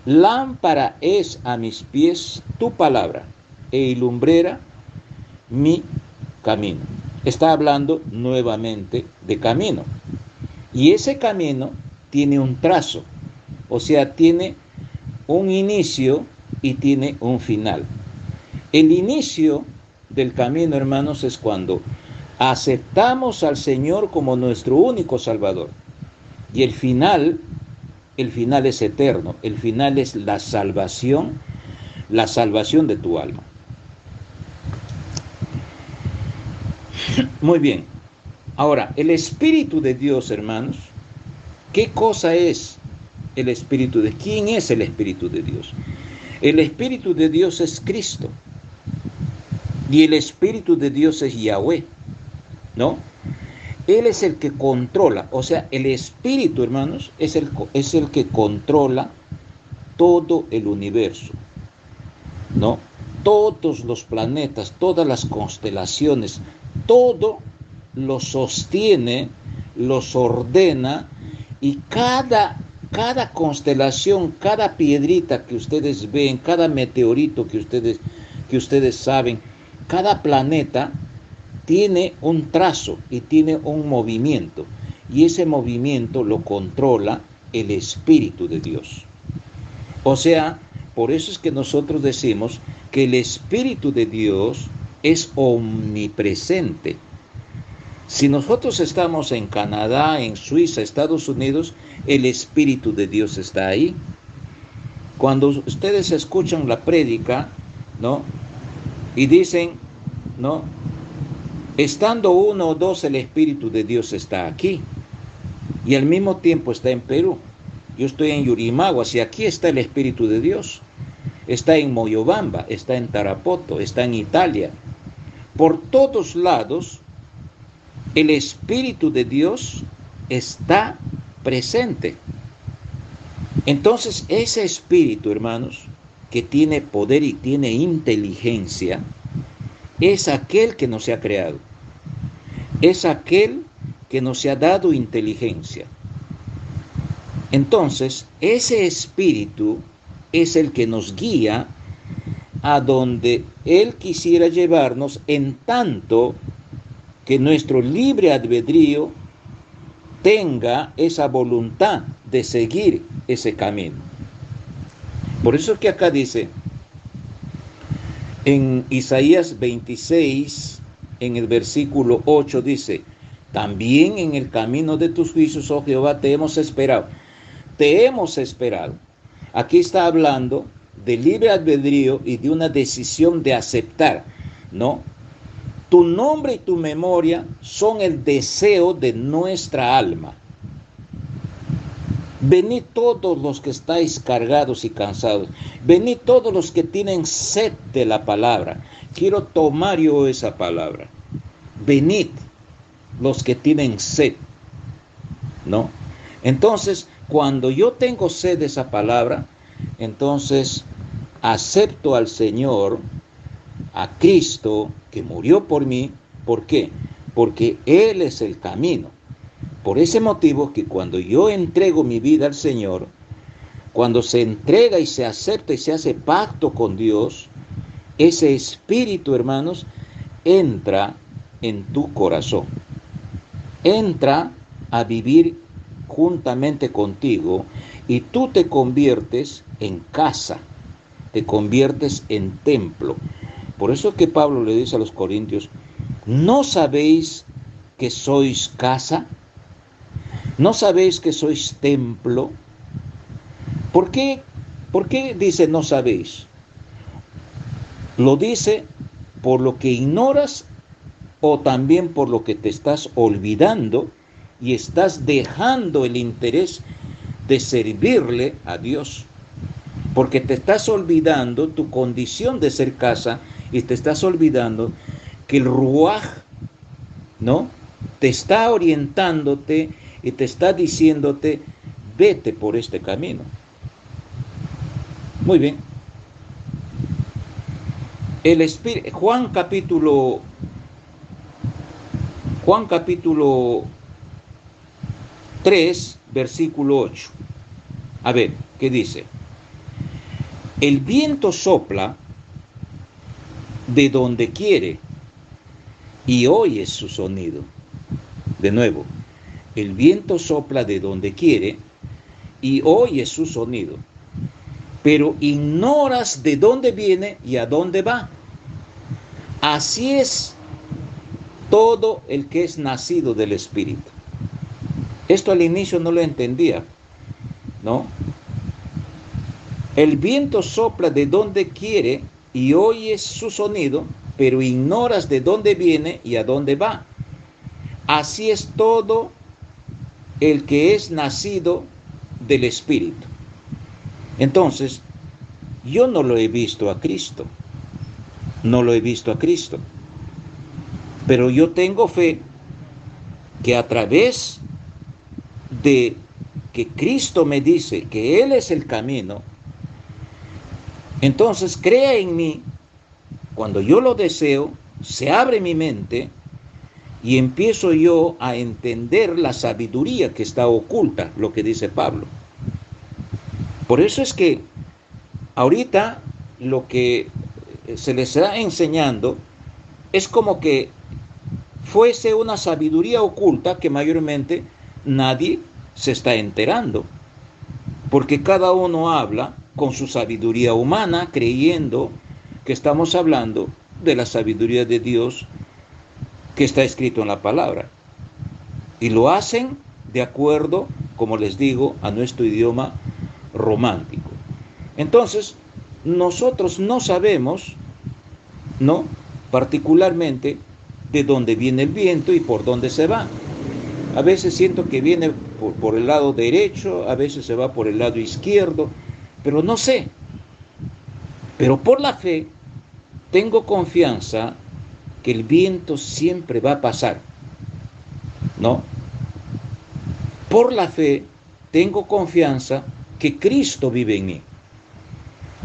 Lámpara es a mis pies tu palabra e lumbrera mi camino. Está hablando nuevamente de camino. Y ese camino tiene un trazo, o sea, tiene un inicio y tiene un final. El inicio del camino, hermanos, es cuando aceptamos al Señor como nuestro único Salvador. Y el final es eterno. El final es la salvación de tu alma. Muy bien. Ahora, el Espíritu de Dios, hermanos, ¿qué cosa es el Espíritu de Dios? ¿Quién es el Espíritu de Dios? El Espíritu de Dios es Cristo. Y el Espíritu de Dios es Yahweh, ¿no? Él es el que controla, o sea, el Espíritu, hermanos, es el que controla todo el universo, ¿no? Todos los planetas, todas las constelaciones, todo lo sostiene, los ordena, y cada constelación, cada piedrita que ustedes ven, cada meteorito que ustedes saben, cada planeta tiene un trazo y tiene un movimiento, y ese movimiento lo controla el Espíritu de Dios. O sea, por eso es que nosotros decimos que el Espíritu de Dios es omnipresente. Si nosotros estamos en Canadá, en Suiza, Estados Unidos, el Espíritu de Dios está ahí. Cuando ustedes escuchan la prédica, ¿no?, y dicen, ¿no?, estando uno o dos, el Espíritu de Dios está aquí. Y al mismo tiempo está en Perú. Yo estoy en Yurimaguas y aquí está el Espíritu de Dios. Está en Moyobamba, está en Tarapoto, está en Italia. Por todos lados, el Espíritu de Dios está presente. Entonces, ese Espíritu, hermanos, que tiene poder y tiene inteligencia, es aquel que nos ha creado. Es aquel que nos ha dado inteligencia. Entonces, ese Espíritu es el que nos guía a donde Él quisiera llevarnos, en tanto que nuestro libre albedrío tenga esa voluntad de seguir ese camino. Por eso que acá dice, en Isaías 26, en el versículo 8 dice, también en el camino de tus juicios, oh Jehová, te hemos esperado. Te hemos esperado. Aquí está hablando de libre albedrío y de una decisión de aceptar, ¿no? Tu nombre y tu memoria son el deseo de nuestra alma. Venid todos los que estáis cargados y cansados. Venid todos los que tienen sed de la palabra. Quiero tomar yo esa palabra. Venid los que tienen sed, ¿no? Entonces, cuando yo tengo sed de esa palabra, entonces acepto al Señor, a Cristo, que murió por mí. ¿Por qué? Porque Él es el camino. Por ese motivo que cuando yo entrego mi vida al Señor, cuando se entrega y se acepta y se hace pacto con Dios, ese espíritu, hermanos, entra en tu corazón. Entra a vivir juntamente contigo y tú te conviertes en casa, te conviertes en templo. Por eso es que Pablo le dice a los corintios, ¿no sabéis que sois casa? ¿No sabéis que sois templo? ¿Por qué dice no sabéis? Lo dice por lo que ignoras o también por lo que te estás olvidando y estás dejando el interés de servirle a Dios. Porque te estás olvidando tu condición de ser casa y te estás olvidando que el Ruaj, ¿no?, te está orientándote y te está diciéndote, vete por este camino. Muy bien. El Espíritu, Juan capítulo 3, versículo 8. A ver, ¿qué dice? El viento sopla de donde quiere y oyes su sonido. De nuevo, el viento sopla de donde quiere y oyes su sonido, pero ignoras de dónde viene y a dónde va. Así es todo el que es nacido del Espíritu. Esto al inicio no lo entendía, ¿no? El viento sopla de donde quiere y oyes su sonido, pero ignoras de dónde viene y a dónde va. Así es todo el que es nacido del Espíritu. Entonces, yo no lo he visto a Cristo. No lo he visto a Cristo. Pero yo tengo fe que a través de que Cristo me dice que Él es el camino, entonces crea en mí. Cuando yo lo deseo, se abre mi mente y empiezo yo a entender la sabiduría que está oculta, lo que dice Pablo. Por eso es que ahorita lo que se les está enseñando es como que fuese una sabiduría oculta que mayormente nadie se está enterando, porque cada uno habla con su sabiduría humana, creyendo que estamos hablando de la sabiduría de Dios que está escrito en la palabra. Y lo hacen de acuerdo, como les digo, a nuestro idioma romántico. Entonces, nosotros no sabemos, ¿no?, particularmente de dónde viene el viento y por dónde se va. A veces siento que viene por el lado derecho, a veces se va por el lado izquierdo, pero no sé. Pero por la fe tengo confianza que el viento siempre va a pasar, ¿no? Por la fe tengo confianza que Cristo vive en mí.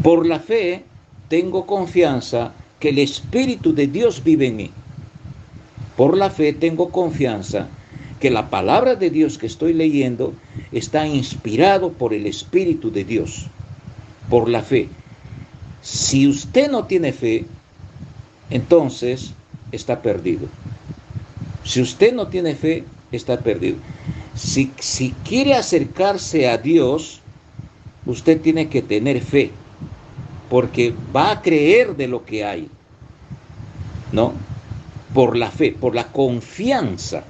Por la fe tengo confianza que el Espíritu de Dios vive en mí. Por la fe tengo confianza que la palabra de Dios que estoy leyendo está inspirado por el Espíritu de Dios. Por la fe. Si usted no tiene fe, entonces está perdido. Si usted no tiene fe, está perdido. Si quiere acercarse a Dios, usted tiene que tener fe, porque va a creer de lo que hay, ¿no? Por la fe, por la confianza,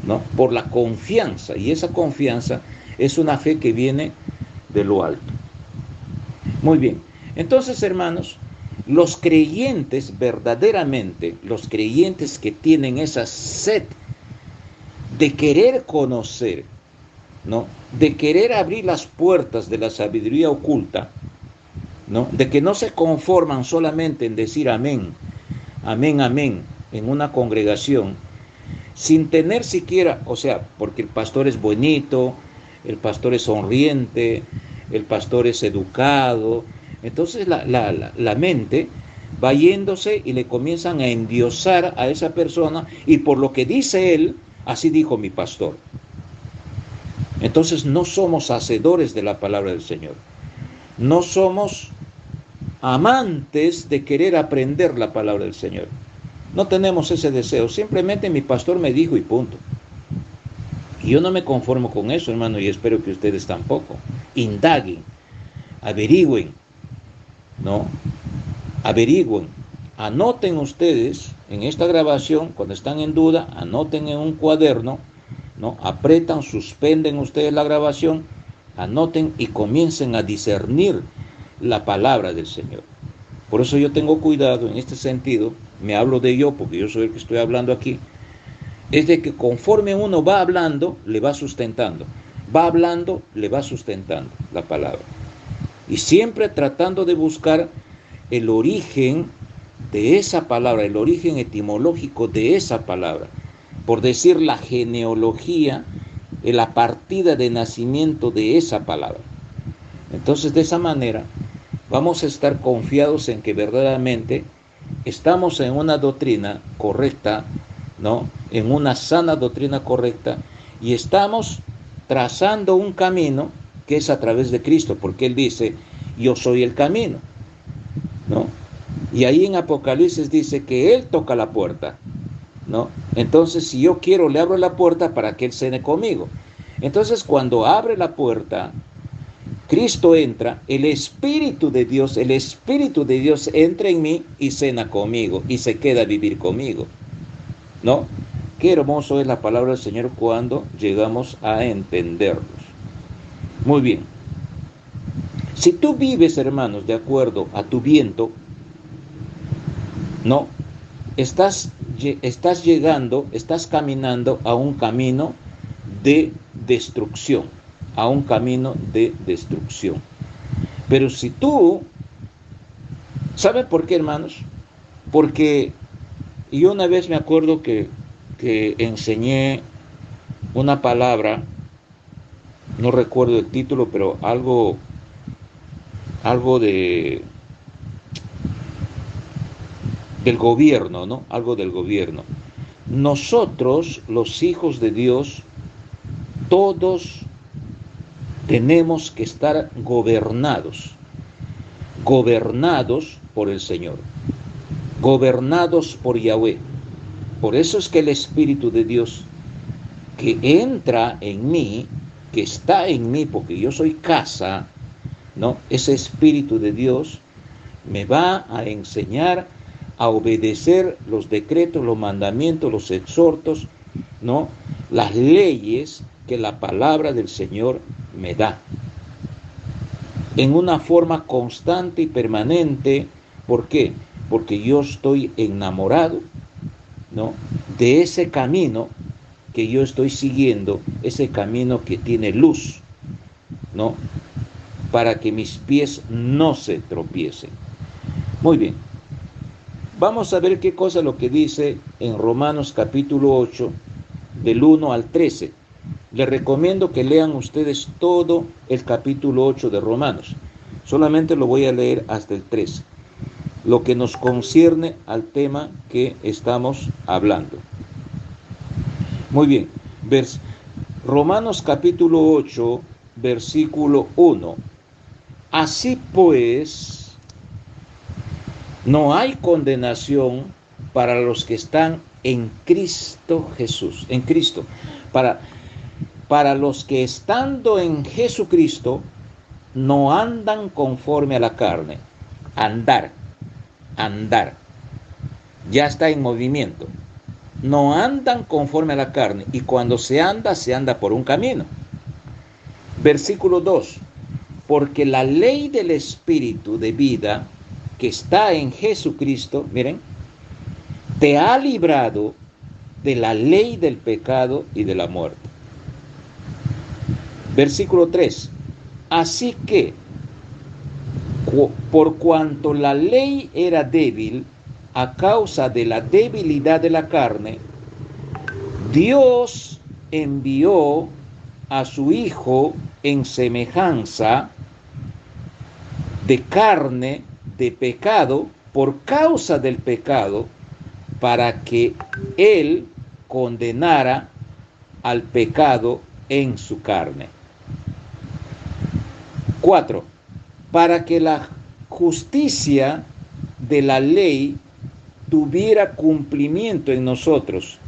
¿no? Por la confianza. Y esa confianza es una fe que viene de lo alto. Muy bien. Entonces, hermanos, los creyentes verdaderamente, los creyentes que tienen esa sed de querer conocer, ¿no?, de querer abrir las puertas de la sabiduría oculta, ¿no?, de que no se conforman solamente en decir amén, amén, amén, en una congregación, sin tener siquiera, o sea, porque el pastor es bonito, el pastor es sonriente, el pastor es educado. Entonces la mente va yéndose y le comienzan a endiosar a esa persona, y por lo que dice él, así dijo mi pastor. Entonces no somos hacedores de la palabra del Señor. No somos amantes de querer aprender la palabra del Señor. No tenemos ese deseo. Simplemente mi pastor me dijo y punto. Y yo no me conformo con eso, hermano, y espero que ustedes tampoco. Indaguen, averigüen, ¿no? Averigüen. Anoten ustedes en esta grabación, cuando están en duda, anoten en un cuaderno, ¿no? Apretan, suspenden ustedes la grabación, anoten y comiencen a discernir la palabra del Señor. Por eso yo tengo cuidado en este sentido, me hablo de yo porque yo soy el que estoy hablando aquí, es de que conforme uno va hablando, le va sustentando, va hablando, le va sustentando la palabra. Y siempre tratando de buscar el origen de esa palabra, el origen etimológico de esa palabra, por decir la genealogía, la partida de nacimiento de esa palabra. Entonces, de esa manera, vamos a estar confiados en que verdaderamente estamos en una doctrina correcta, ¿no? En una sana doctrina correcta, y estamos trazando un camino que es a través de Cristo, porque Él dice, yo soy el camino, ¿no? Y ahí en Apocalipsis dice que Él toca la puerta, ¿no? Entonces, si yo quiero, le abro la puerta para que Él cene conmigo. Entonces, cuando abre la puerta, Cristo entra, el Espíritu de Dios entra en mí y cena conmigo y se queda a vivir conmigo, ¿no? Qué hermoso es la palabra del Señor cuando llegamos a entenderlos. Muy bien. Si tú vives, hermanos, de acuerdo a tu viento, no, estás caminando a un camino de destrucción, a un camino de destrucción. Pero si tú, ¿sabe por qué, hermanos? Porque yo una vez me acuerdo que enseñé una palabra, no recuerdo el título, pero algo del gobierno, ¿no? Algo del gobierno. Nosotros, los hijos de Dios, todos tenemos que estar gobernados por el Señor, gobernados por Yahweh. Por eso es que el Espíritu de Dios que entra en mí, que está en mí, porque yo soy casa, ¿no? Ese Espíritu de Dios me va a enseñar a obedecer los decretos, los mandamientos, los exhortos, ¿no? Las leyes que la palabra del Señor me da. En una forma constante y permanente. ¿Por qué? Porque yo estoy enamorado, ¿no? De ese camino que yo estoy siguiendo, ese camino que tiene luz, ¿no? Para que mis pies no se tropiecen. Muy bien. Vamos a ver qué cosa es lo que dice en Romanos capítulo 8, del 1 al 13. Les recomiendo que lean ustedes todo el capítulo 8 de Romanos. Solamente lo voy a leer hasta el 13. Lo que nos concierne al tema que estamos hablando. Muy bien. Romanos capítulo 8, versículo 1. Así pues, no hay condenación para los que están en Cristo Jesús. En Cristo. Para los que estando en Jesucristo no andan conforme a la carne. Andar. Ya está en movimiento. No andan conforme a la carne. Y cuando se anda por un camino. Versículo 2. Porque la ley del Espíritu de vida que está en Jesucristo, miren, te ha librado de la ley del pecado y de la muerte. Versículo 3. Así que, por cuanto la ley era débil, a causa de la debilidad de la carne, Dios envió a su Hijo en semejanza de carne, de pecado, por causa del pecado, para que Él condenara al pecado en su carne. 4. Para que la justicia de la ley tuviera cumplimiento en nosotros,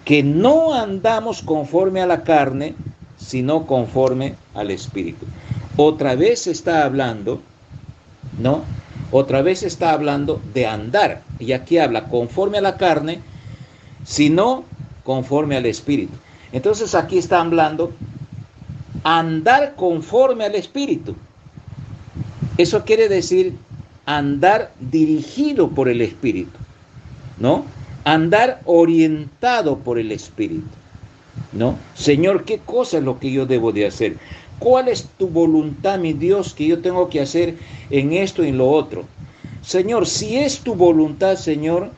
que no andamos conforme a la carne, sino conforme al Espíritu. Otra vez está hablando, ¿no? Otra vez está hablando de andar. Y aquí habla conforme a la carne, sino conforme al Espíritu. Entonces aquí está hablando andar conforme al Espíritu. Eso quiere decir andar dirigido por el Espíritu, ¿no? Andar orientado por el Espíritu, ¿no? Señor, ¿qué cosa es lo que yo debo de hacer? ¿Cuál es tu voluntad, mi Dios, que yo tengo que hacer en esto y en lo otro? Señor, si es tu voluntad, Señor,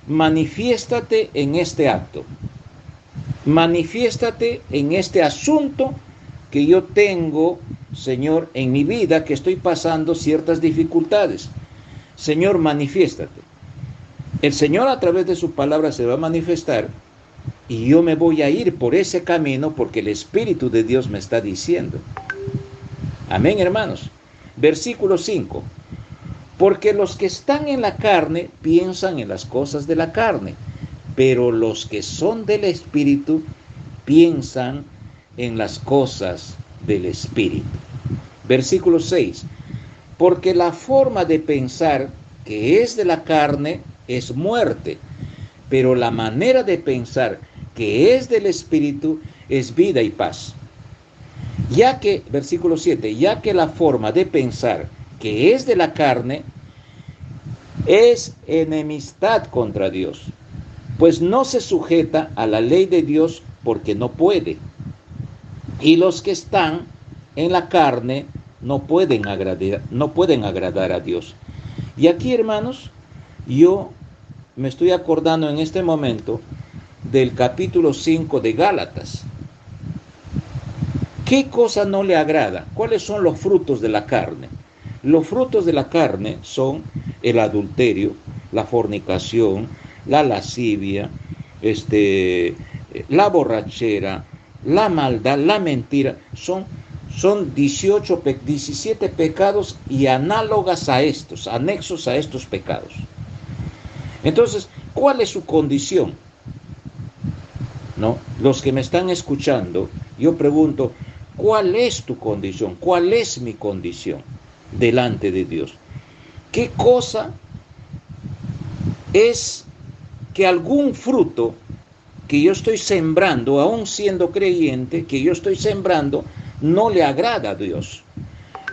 manifiéstate en este acto. Manifiéstate en este asunto que yo tengo, Señor, en mi vida, que estoy pasando ciertas dificultades. Señor, manifiéstate. El Señor a través de su palabra se va a manifestar y yo me voy a ir por ese camino porque el Espíritu de Dios me está diciendo. Amén, hermanos. Versículo 5. Porque los que están en la carne piensan en las cosas de la carne, pero los que son del Espíritu piensan en las cosas del Espíritu. Versículo 6. Porque la forma de pensar que es de la carne es muerte, pero la manera de pensar que es del Espíritu es vida y paz. Ya que, versículo 7, ya que la forma de pensar que es de la carne es enemistad contra Dios, pues no se sujeta a la ley de Dios porque no puede. Y los que están en la carne no pueden agradar a Dios. Y aquí, hermanos, yo me estoy acordando en este momento del capítulo 5 de Gálatas. ¿Qué cosa no le agrada? ¿Cuáles son los frutos de la carne? Los frutos de la carne son el adulterio, la fornicación, la lascivia, la borrachera, la maldad, la mentira. Son 17 pecados y análogas a estos, anexos a estos pecados. Entonces, ¿cuál es su condición? ¿No? Los que me están escuchando, yo pregunto, ¿cuál es tu condición? ¿Cuál es mi condición delante de Dios? ¿Qué cosa es que algún fruto que yo estoy sembrando, aún siendo creyente, que yo estoy sembrando, no le agrada a Dios?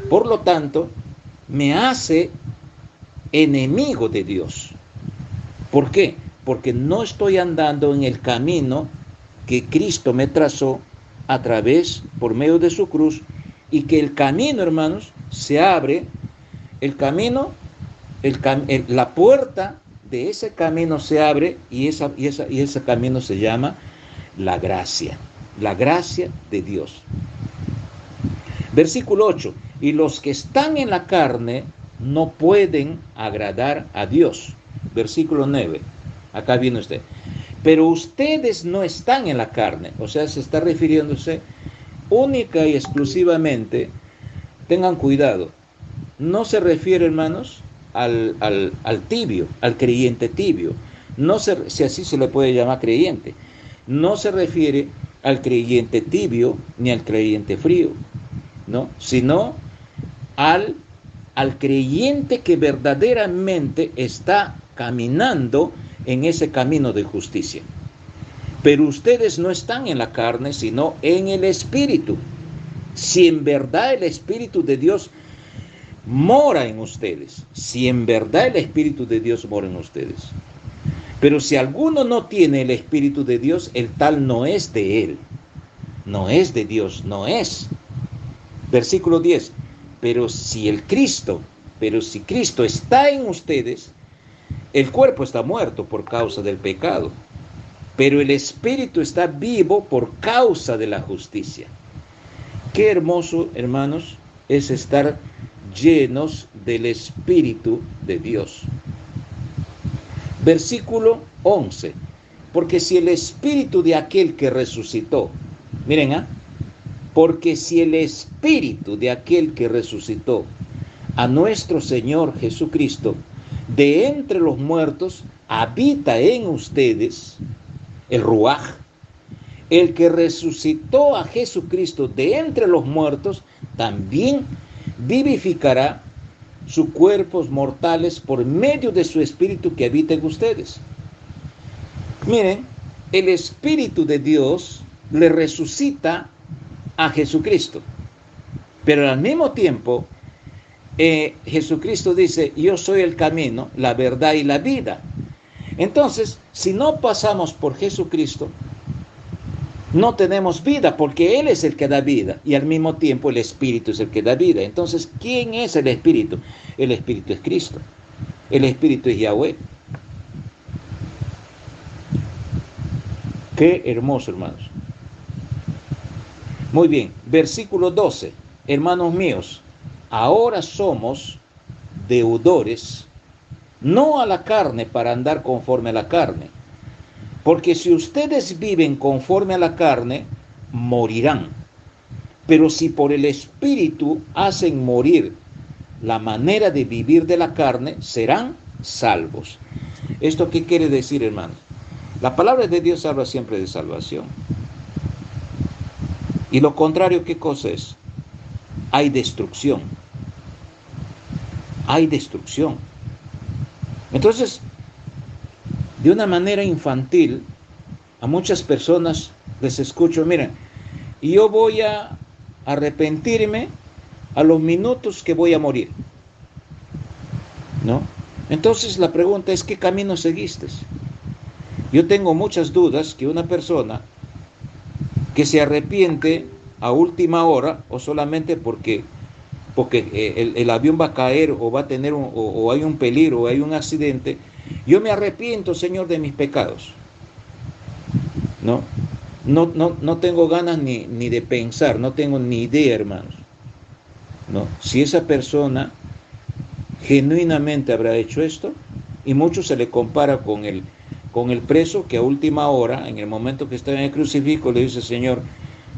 Por lo tanto, me hace enemigo de Dios. ¿Por qué? Porque no estoy andando en el camino que Cristo me trazó a través, por medio de su cruz, y que el camino, hermanos, se abre, el camino, la puerta de ese camino se abre y ese camino se llama la gracia de Dios. Versículo 8, y los que están en la carne no pueden agradar a Dios. Versículo 9, acá viene usted. Pero ustedes no están en la carne, o sea, se está refiriéndose única y exclusivamente, tengan cuidado, no se refiere, hermanos, al tibio, al creyente tibio, si así se le puede llamar creyente, no se refiere al creyente tibio ni al creyente frío, ¿no? Sino al creyente que verdaderamente está caminando en ese camino de justicia. Pero ustedes no están en la carne, sino en el Espíritu. Si en verdad el Espíritu de Dios mora en ustedes, si en verdad el Espíritu de Dios mora en ustedes. Pero si alguno no tiene el Espíritu de Dios, el tal no es de él, no es de Dios, no es. Versículo 10, pero si Cristo está en ustedes, el cuerpo está muerto por causa del pecado, pero el espíritu está vivo por causa de la justicia. Qué hermoso, hermanos, es estar llenos del Espíritu de Dios. Versículo 11. Porque si el Espíritu de aquel que resucitó, miren, porque si el Espíritu de aquel que resucitó a nuestro Señor Jesucristo de entre los muertos habita en ustedes, el Ruaj, el que resucitó a Jesucristo de entre los muertos, también vivificará sus cuerpos mortales por medio de su Espíritu que habita en ustedes. Miren, el Espíritu de Dios le resucita a Jesucristo, pero al mismo tiempo Jesucristo dice: yo soy el camino, la verdad y la vida. Entonces, si no pasamos por Jesucristo, no tenemos vida, porque Él es el que da vida y al mismo tiempo el Espíritu es el que da vida. Entonces, ¿quién es el Espíritu? El Espíritu es Cristo. El Espíritu es Yahweh. Qué hermoso, hermanos. Muy bien, versículo 12. Hermanos míos, ahora somos deudores, no a la carne para andar conforme a la carne. Porque si ustedes viven conforme a la carne, morirán. Pero si por el Espíritu hacen morir la manera de vivir de la carne, serán salvos. ¿Esto qué quiere decir, hermanos? La palabra de Dios habla siempre de salvación. Y lo contrario, ¿qué cosa es? Hay destrucción. Hay destrucción. Entonces, de una manera infantil, a muchas personas les escucho: miren, yo voy a arrepentirme a los minutos que voy a morir, ¿no? Entonces la pregunta es: ¿qué camino seguiste? Yo tengo muchas dudas que una persona que se arrepiente a última hora, o solamente porque el avión va a caer, o va a tener o hay un peligro, o hay un accidente, yo me arrepiento, Señor, de mis pecados. No tengo ganas ni de pensar, no tengo ni idea, hermanos. No, si esa persona genuinamente habrá hecho esto, y mucho se le compara con el preso que a última hora, en el momento que está en el crucifijo, le dice: Señor,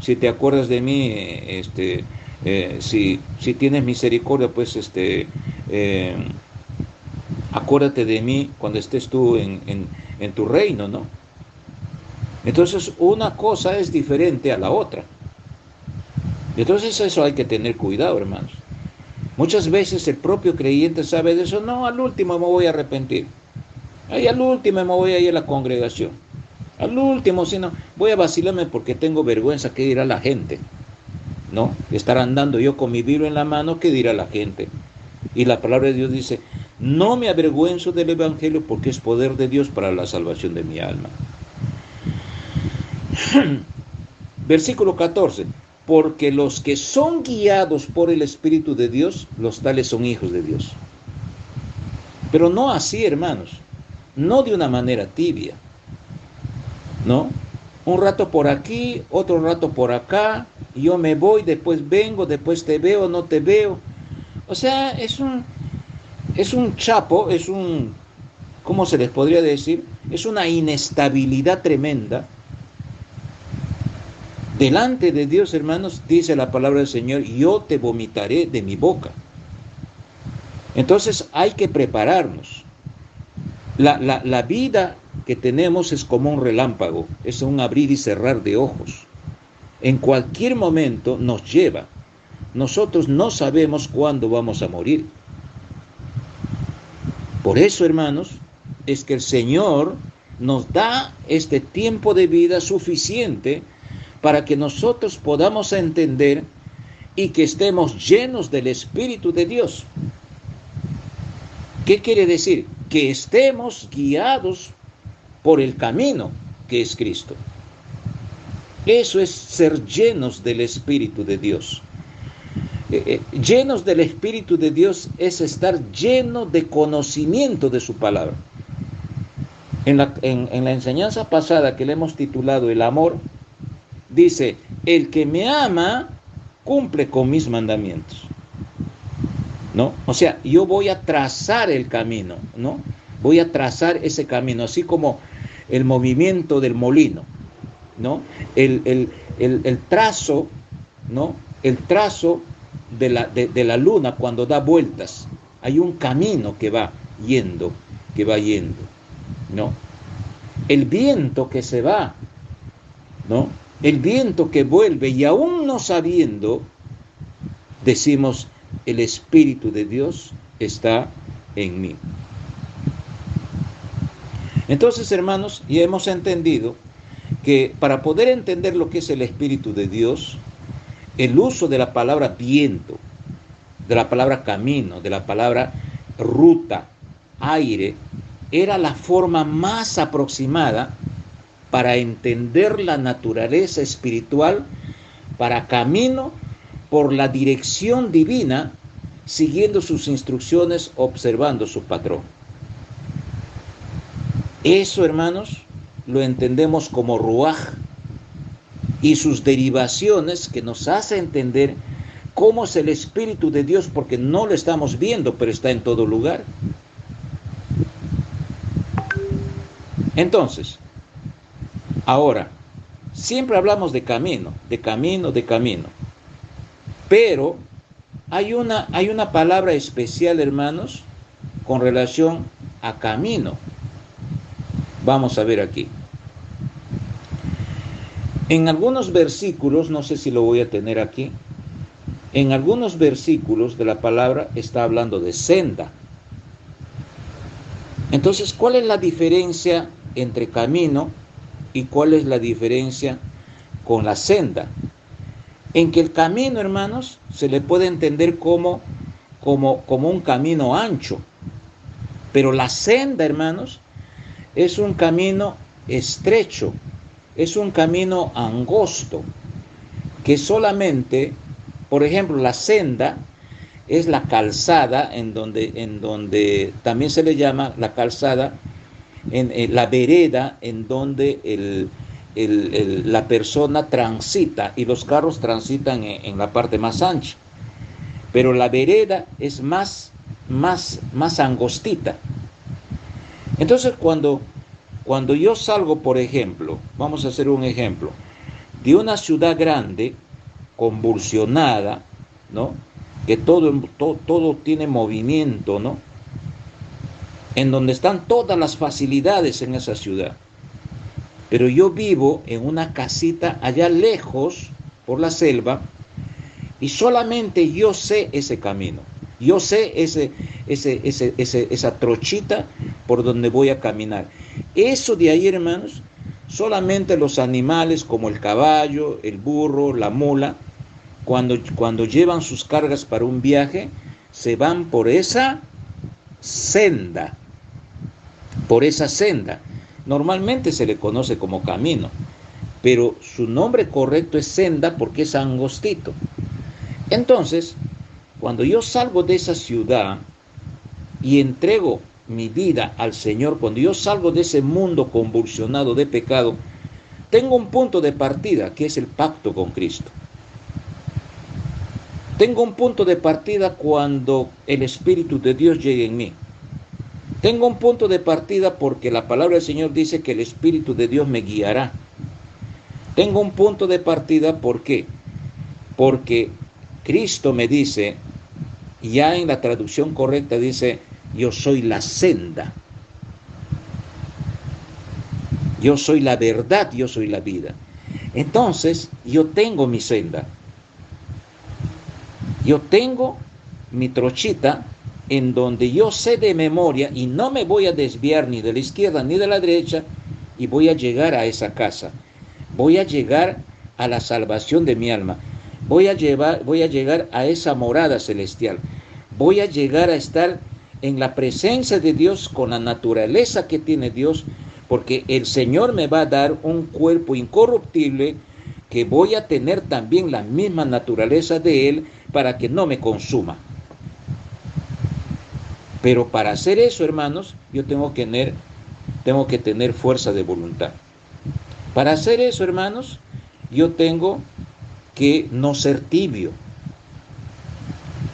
si te acuerdas de mí, si tienes misericordia, pues acuérdate de mí cuando estés tú en tu reino, ¿no? Entonces, una cosa es diferente a la otra. Entonces, eso hay que tener cuidado, hermanos. Muchas veces el propio creyente sabe de eso: no, al último me voy a arrepentir. Ahí al último me voy a ir a la congregación. Al último, si no, voy a vacilarme porque tengo vergüenza. ¿Qué dirá la gente? ¿No? Estar andando yo con mi Biblia en la mano, ¿qué dirá la gente? Y la palabra de Dios dice: no me avergüenzo del Evangelio, porque es poder de Dios para la salvación de mi alma. Versículo 14. Porque los que son guiados por el Espíritu de Dios, los tales son hijos de Dios. Pero no así, hermanos. No de una manera tibia, ¿no? Un rato por aquí, otro rato por acá, yo me voy, después vengo, después te veo, no te veo. O sea, es un chapo, ¿cómo se les podría decir? Es una inestabilidad tremenda. Delante de Dios, hermanos, dice la palabra del Señor: yo te vomitaré de mi boca. Entonces hay que prepararnos. La vida que tenemos es como un relámpago, es un abrir y cerrar de ojos. En cualquier momento nos lleva. Nosotros no sabemos cuándo vamos a morir. Por eso, hermanos, es que el Señor nos da este tiempo de vida suficiente para que nosotros podamos entender y que estemos llenos del Espíritu de Dios. ¿Qué quiere decir? Que estemos guiados por el camino que es Cristo. Eso es ser llenos del Espíritu de Dios. Llenos del Espíritu de Dios es estar lleno de conocimiento de su palabra. En la enseñanza pasada que le hemos titulado El amor, dice, el que me ama cumple con mis mandamientos, ¿no? O sea, yo voy a trazar el camino, ¿no? Voy a trazar ese camino, así como el movimiento del molino, ¿no? El trazo, ¿no? El trazo de la luna cuando da vueltas. Hay un camino que va yendo, ¿no? El viento que se va, ¿no? El viento que vuelve y aún no sabiendo, decimos, el Espíritu de Dios está en mí. Entonces, hermanos, ya hemos entendido que para poder entender lo que es el Espíritu de Dios, el uso de la palabra viento, de la palabra camino, de la palabra ruta, aire, era la forma más aproximada para entender la naturaleza espiritual, para camino por la dirección divina, siguiendo sus instrucciones, observando su patrón. Eso, hermanos, lo entendemos como ruaj y sus derivaciones que nos hace entender cómo es el Espíritu de Dios, porque no lo estamos viendo, pero está en todo lugar. Entonces, ahora, siempre hablamos de camino, pero hay una palabra especial, hermanos, con relación a camino. Vamos a ver aquí. En algunos versículos, no sé si lo voy a tener aquí, en algunos versículos de la palabra está hablando de senda. Entonces, ¿cuál es la diferencia entre camino y cuál es la diferencia con la senda? En que el camino, hermanos, se le puede entender como un camino ancho, pero la senda, hermanos, es un camino estrecho, es un camino angosto, que solamente, por ejemplo, la senda es la calzada, en donde también se le llama la calzada, en la vereda, en donde la persona transita y los carros transitan en la parte más ancha. Pero la vereda es más angostita. Entonces, cuando yo salgo, por ejemplo, vamos a hacer un ejemplo, de una ciudad grande, convulsionada, ¿no? Que todo tiene movimiento, ¿no? En donde están todas las facilidades en esa ciudad. Pero yo vivo en una casita allá lejos, por la selva, y solamente yo sé ese camino. Yo sé esa trochita por donde voy a caminar. Eso de ahí, hermanos, solamente los animales como el caballo, el burro, la mula, cuando llevan sus cargas para un viaje, se van por esa senda. Normalmente se le conoce como camino, pero su nombre correcto es senda porque es angostito. Entonces, cuando yo salgo de esa ciudad y entrego mi vida al Señor, cuando yo salgo de ese mundo convulsionado de pecado, tengo un punto de partida que es el pacto con Cristo. Tengo un punto de partida cuando el Espíritu de Dios llegue en mí. Tengo un punto de partida porque la palabra del Señor dice que el Espíritu de Dios me guiará. Tengo un punto de partida, ¿por qué? Porque Cristo me dice, ya en la traducción correcta dice, yo soy la senda. Yo soy la verdad, yo soy la vida. Entonces, yo tengo mi senda. Yo tengo mi trochita en donde yo sé de memoria y no me voy a desviar ni de la izquierda ni de la derecha y voy a llegar a esa casa. Voy a llegar a la salvación de mi alma. Voy a llegar a esa morada celestial. Voy a llegar a estar en la presencia de Dios con la naturaleza que tiene Dios, porque el Señor me va a dar un cuerpo incorruptible que voy a tener también la misma naturaleza de Él para que no me consuma. Pero para hacer eso, hermanos, yo tengo que tengo que tener fuerza de voluntad. Para hacer eso, hermanos, yo tengo que no ser tibio.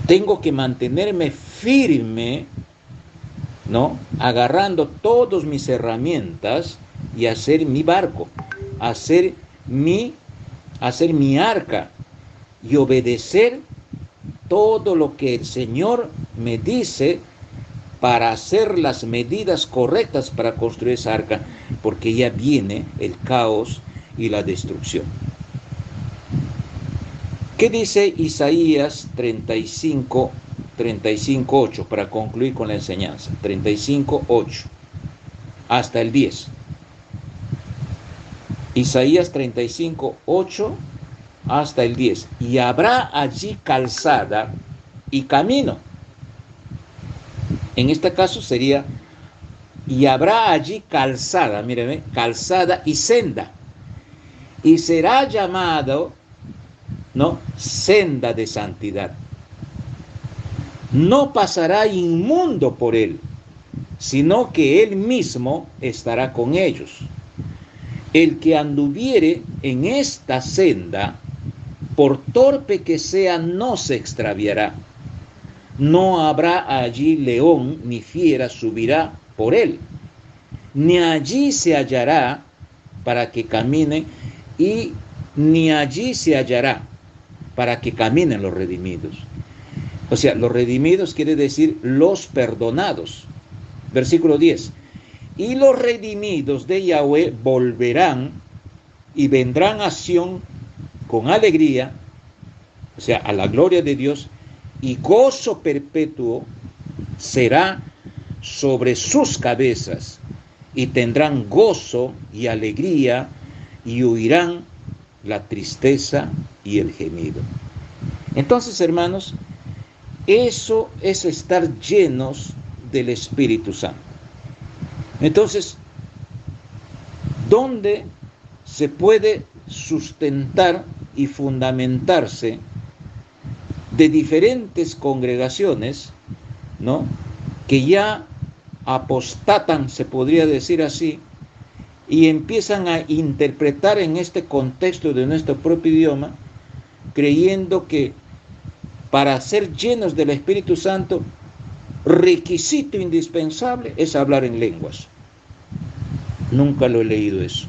Tengo que mantenerme firme, ¿no? Agarrando todas mis herramientas y hacer mi barco, hacer mi arca y obedecer todo lo que el Señor me dice para hacer las medidas correctas para construir esa arca, porque ya viene el caos y la destrucción. ¿Qué dice Isaías 35:8 para concluir con la enseñanza? 35:8 hasta el 10. Isaías 35:8 hasta el 10. Y habrá allí calzada y camino. En este caso sería, y habrá allí calzada, míreme, calzada y senda. Y será llamado, ¿no?, senda de santidad. No pasará inmundo por él, sino que él mismo estará con ellos. El que anduviere en esta senda, por torpe que sea, no se extraviará. No habrá allí león ni fiera subirá por él, ni allí se hallará para que camine, y ni allí se hallará para que caminen los redimidos. O sea, los redimidos quiere decir los perdonados. Versículo 10. Y los redimidos de Yahweh volverán y vendrán a Sión con alegría, o sea, a la gloria de Dios, y gozo perpetuo será sobre sus cabezas, y tendrán gozo y alegría, y huirán la tristeza y el gemido. Entonces, hermanos, eso es estar llenos del Espíritu Santo. Entonces, ¿dónde se puede sustentar y fundamentarse de diferentes congregaciones, ¿no?, que ya apostatan, se podría decir así, y empiezan a interpretar en este contexto de nuestro propio idioma, creyendo que para ser llenos del Espíritu Santo, requisito indispensable es hablar en lenguas? Nunca lo he leído eso.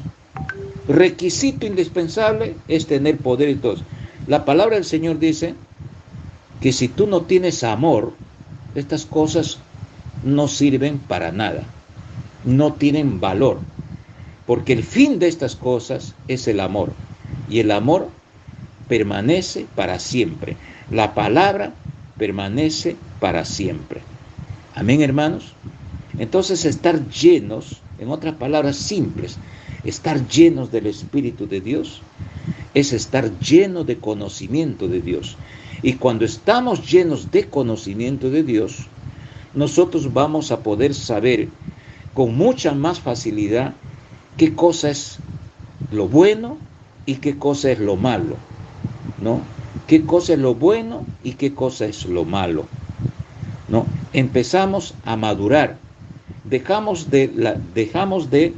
Requisito indispensable es tener poder y todo. La palabra del Señor dice que si tú no tienes amor, estas cosas no sirven para nada, no tienen valor, porque el fin de estas cosas es el amor, y el amor permanece para siempre. La palabra permanece para siempre. Amén, hermanos. Entonces, estar llenos, en otras palabras simples, estar llenos del Espíritu de Dios es estar lleno de conocimiento de Dios. Y cuando estamos llenos de conocimiento de Dios, nosotros vamos a poder saber con mucha más facilidad qué cosa es lo bueno y qué cosa es lo malo, ¿no? Qué cosa es lo bueno y qué cosa es lo malo, ¿no? Empezamos a madurar. Dejamos de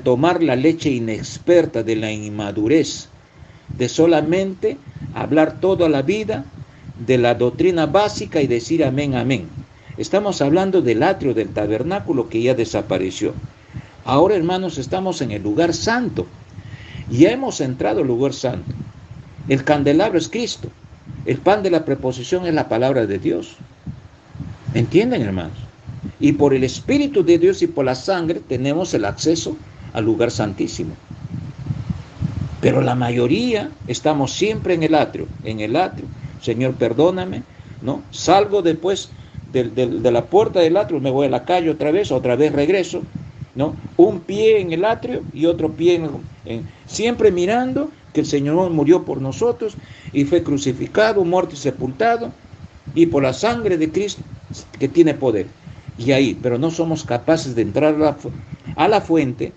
tomar la leche inexperta de la inmadurez, de solamente hablar toda la vida de la doctrina básica y decir amén, amén. Estamos hablando del atrio del tabernáculo que ya desapareció. Ahora, hermanos, estamos en el lugar santo. Ya hemos entrado al lugar santo. El candelabro es Cristo. El pan de la preposición es la palabra de Dios. ¿Entienden, hermanos? Y por el Espíritu de Dios y por la sangre tenemos el acceso al lugar santísimo. Pero la mayoría estamos siempre en el atrio. Señor, perdóname, ¿no? Salgo después de la puerta del atrio, me voy a la calle otra vez regreso, ¿no? Un pie en el atrio y otro pie siempre mirando que el Señor murió por nosotros y fue crucificado, muerto y sepultado, y por la sangre de Cristo que tiene poder. Y ahí, pero no somos capaces de entrar a la fuente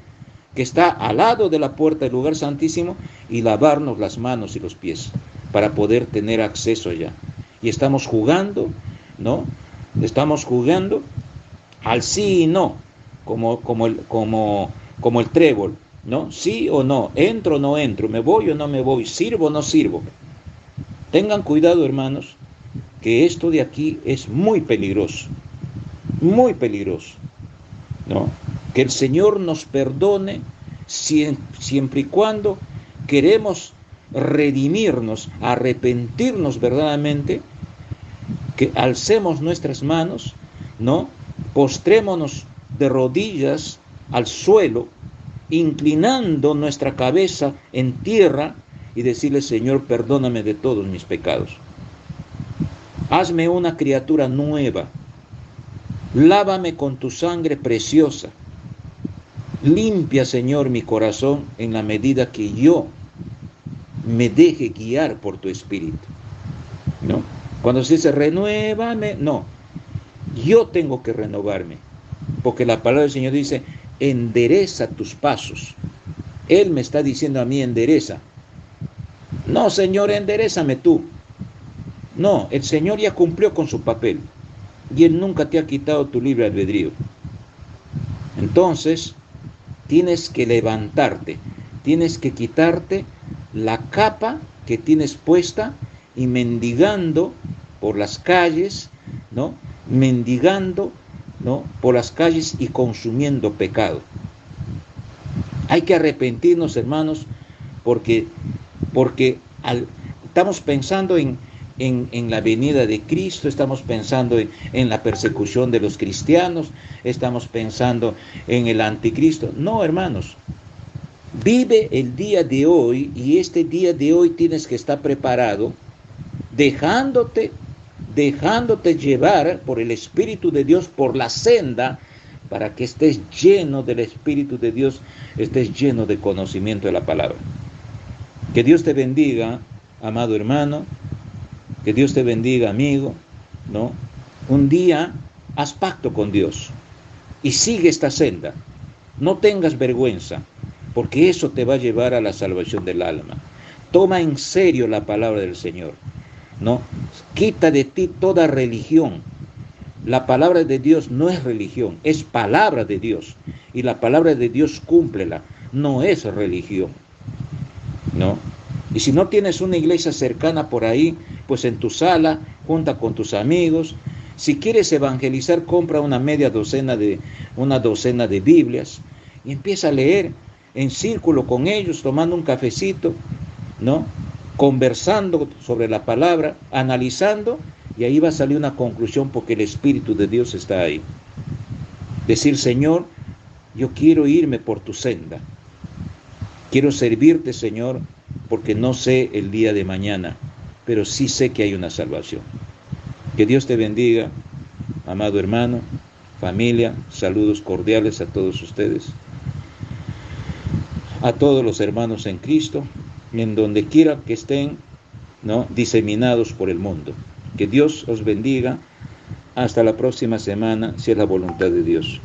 que está al lado de la puerta del lugar santísimo y lavarnos las manos y los pies para poder tener acceso allá. Y estamos jugando, ¿no? Estamos jugando al sí y no. como el trébol, ¿no? Sí o no, entro o no entro, me voy o no me voy, sirvo o no sirvo. Tengan cuidado, hermanos, que esto de aquí es muy peligroso, ¿no? Que el Señor nos perdone siempre y cuando queremos redimirnos, arrepentirnos verdaderamente, que alcemos nuestras manos, ¿no? Postrémonos de rodillas al suelo, inclinando nuestra cabeza en tierra y decirle: Señor, perdóname de todos mis pecados. Hazme una criatura nueva. Lávame con tu sangre preciosa. Limpia, Señor, mi corazón en la medida que yo me deje guiar por tu Espíritu, ¿no? Cuando se dice renuévame, no, yo tengo que renovarme, porque la palabra del Señor dice: endereza tus pasos. Él me está diciendo a mí: endereza. No, Señor, enderezame tú. No, el Señor ya cumplió con su papel y Él nunca te ha quitado tu libre albedrío. Entonces, tienes que levantarte, tienes que quitarte la capa que tienes puesta y mendigando por las calles, ¿no? Mendigando, ¿no? Por las calles y consumiendo pecado. Hay que arrepentirnos, hermanos, porque estamos pensando en la venida de Cristo, estamos pensando en la persecución de los cristianos, estamos pensando en el anticristo. No, hermanos, vive el día de hoy, y este día de hoy tienes que estar preparado, dejándote llevar por el Espíritu de Dios, por la senda, para que estés lleno del Espíritu de Dios, estés lleno de conocimiento de la palabra. Que Dios te bendiga, amado hermano, que Dios te bendiga, amigo, ¿no? Un día haz pacto con Dios y sigue esta senda. No tengas vergüenza, porque eso te va a llevar a la salvación del alma. Toma en serio la palabra del Señor, ¿no? Quita de ti toda religión. La palabra de Dios no es religión, es palabra de Dios. Y la palabra de Dios cúmplela, no es religión, ¿no? Y si no tienes una iglesia cercana por ahí, pues en tu sala, junta con tus amigos. Si quieres evangelizar, compra una docena de Biblias y empieza a leer en círculo con ellos, tomando un cafecito, ¿no? Conversando sobre la palabra, analizando, y ahí va a salir una conclusión, porque el Espíritu de Dios está ahí. Decir: Señor, yo quiero irme por tu senda. Quiero servirte, Señor, porque no sé el día de mañana, pero sí sé que hay una salvación. Que Dios te bendiga, amado hermano, familia, saludos cordiales a todos ustedes, a todos los hermanos en Cristo, en donde quiera que estén, ¿no?, diseminados por el mundo. Que Dios os bendiga. Hasta la próxima semana, si es la voluntad de Dios.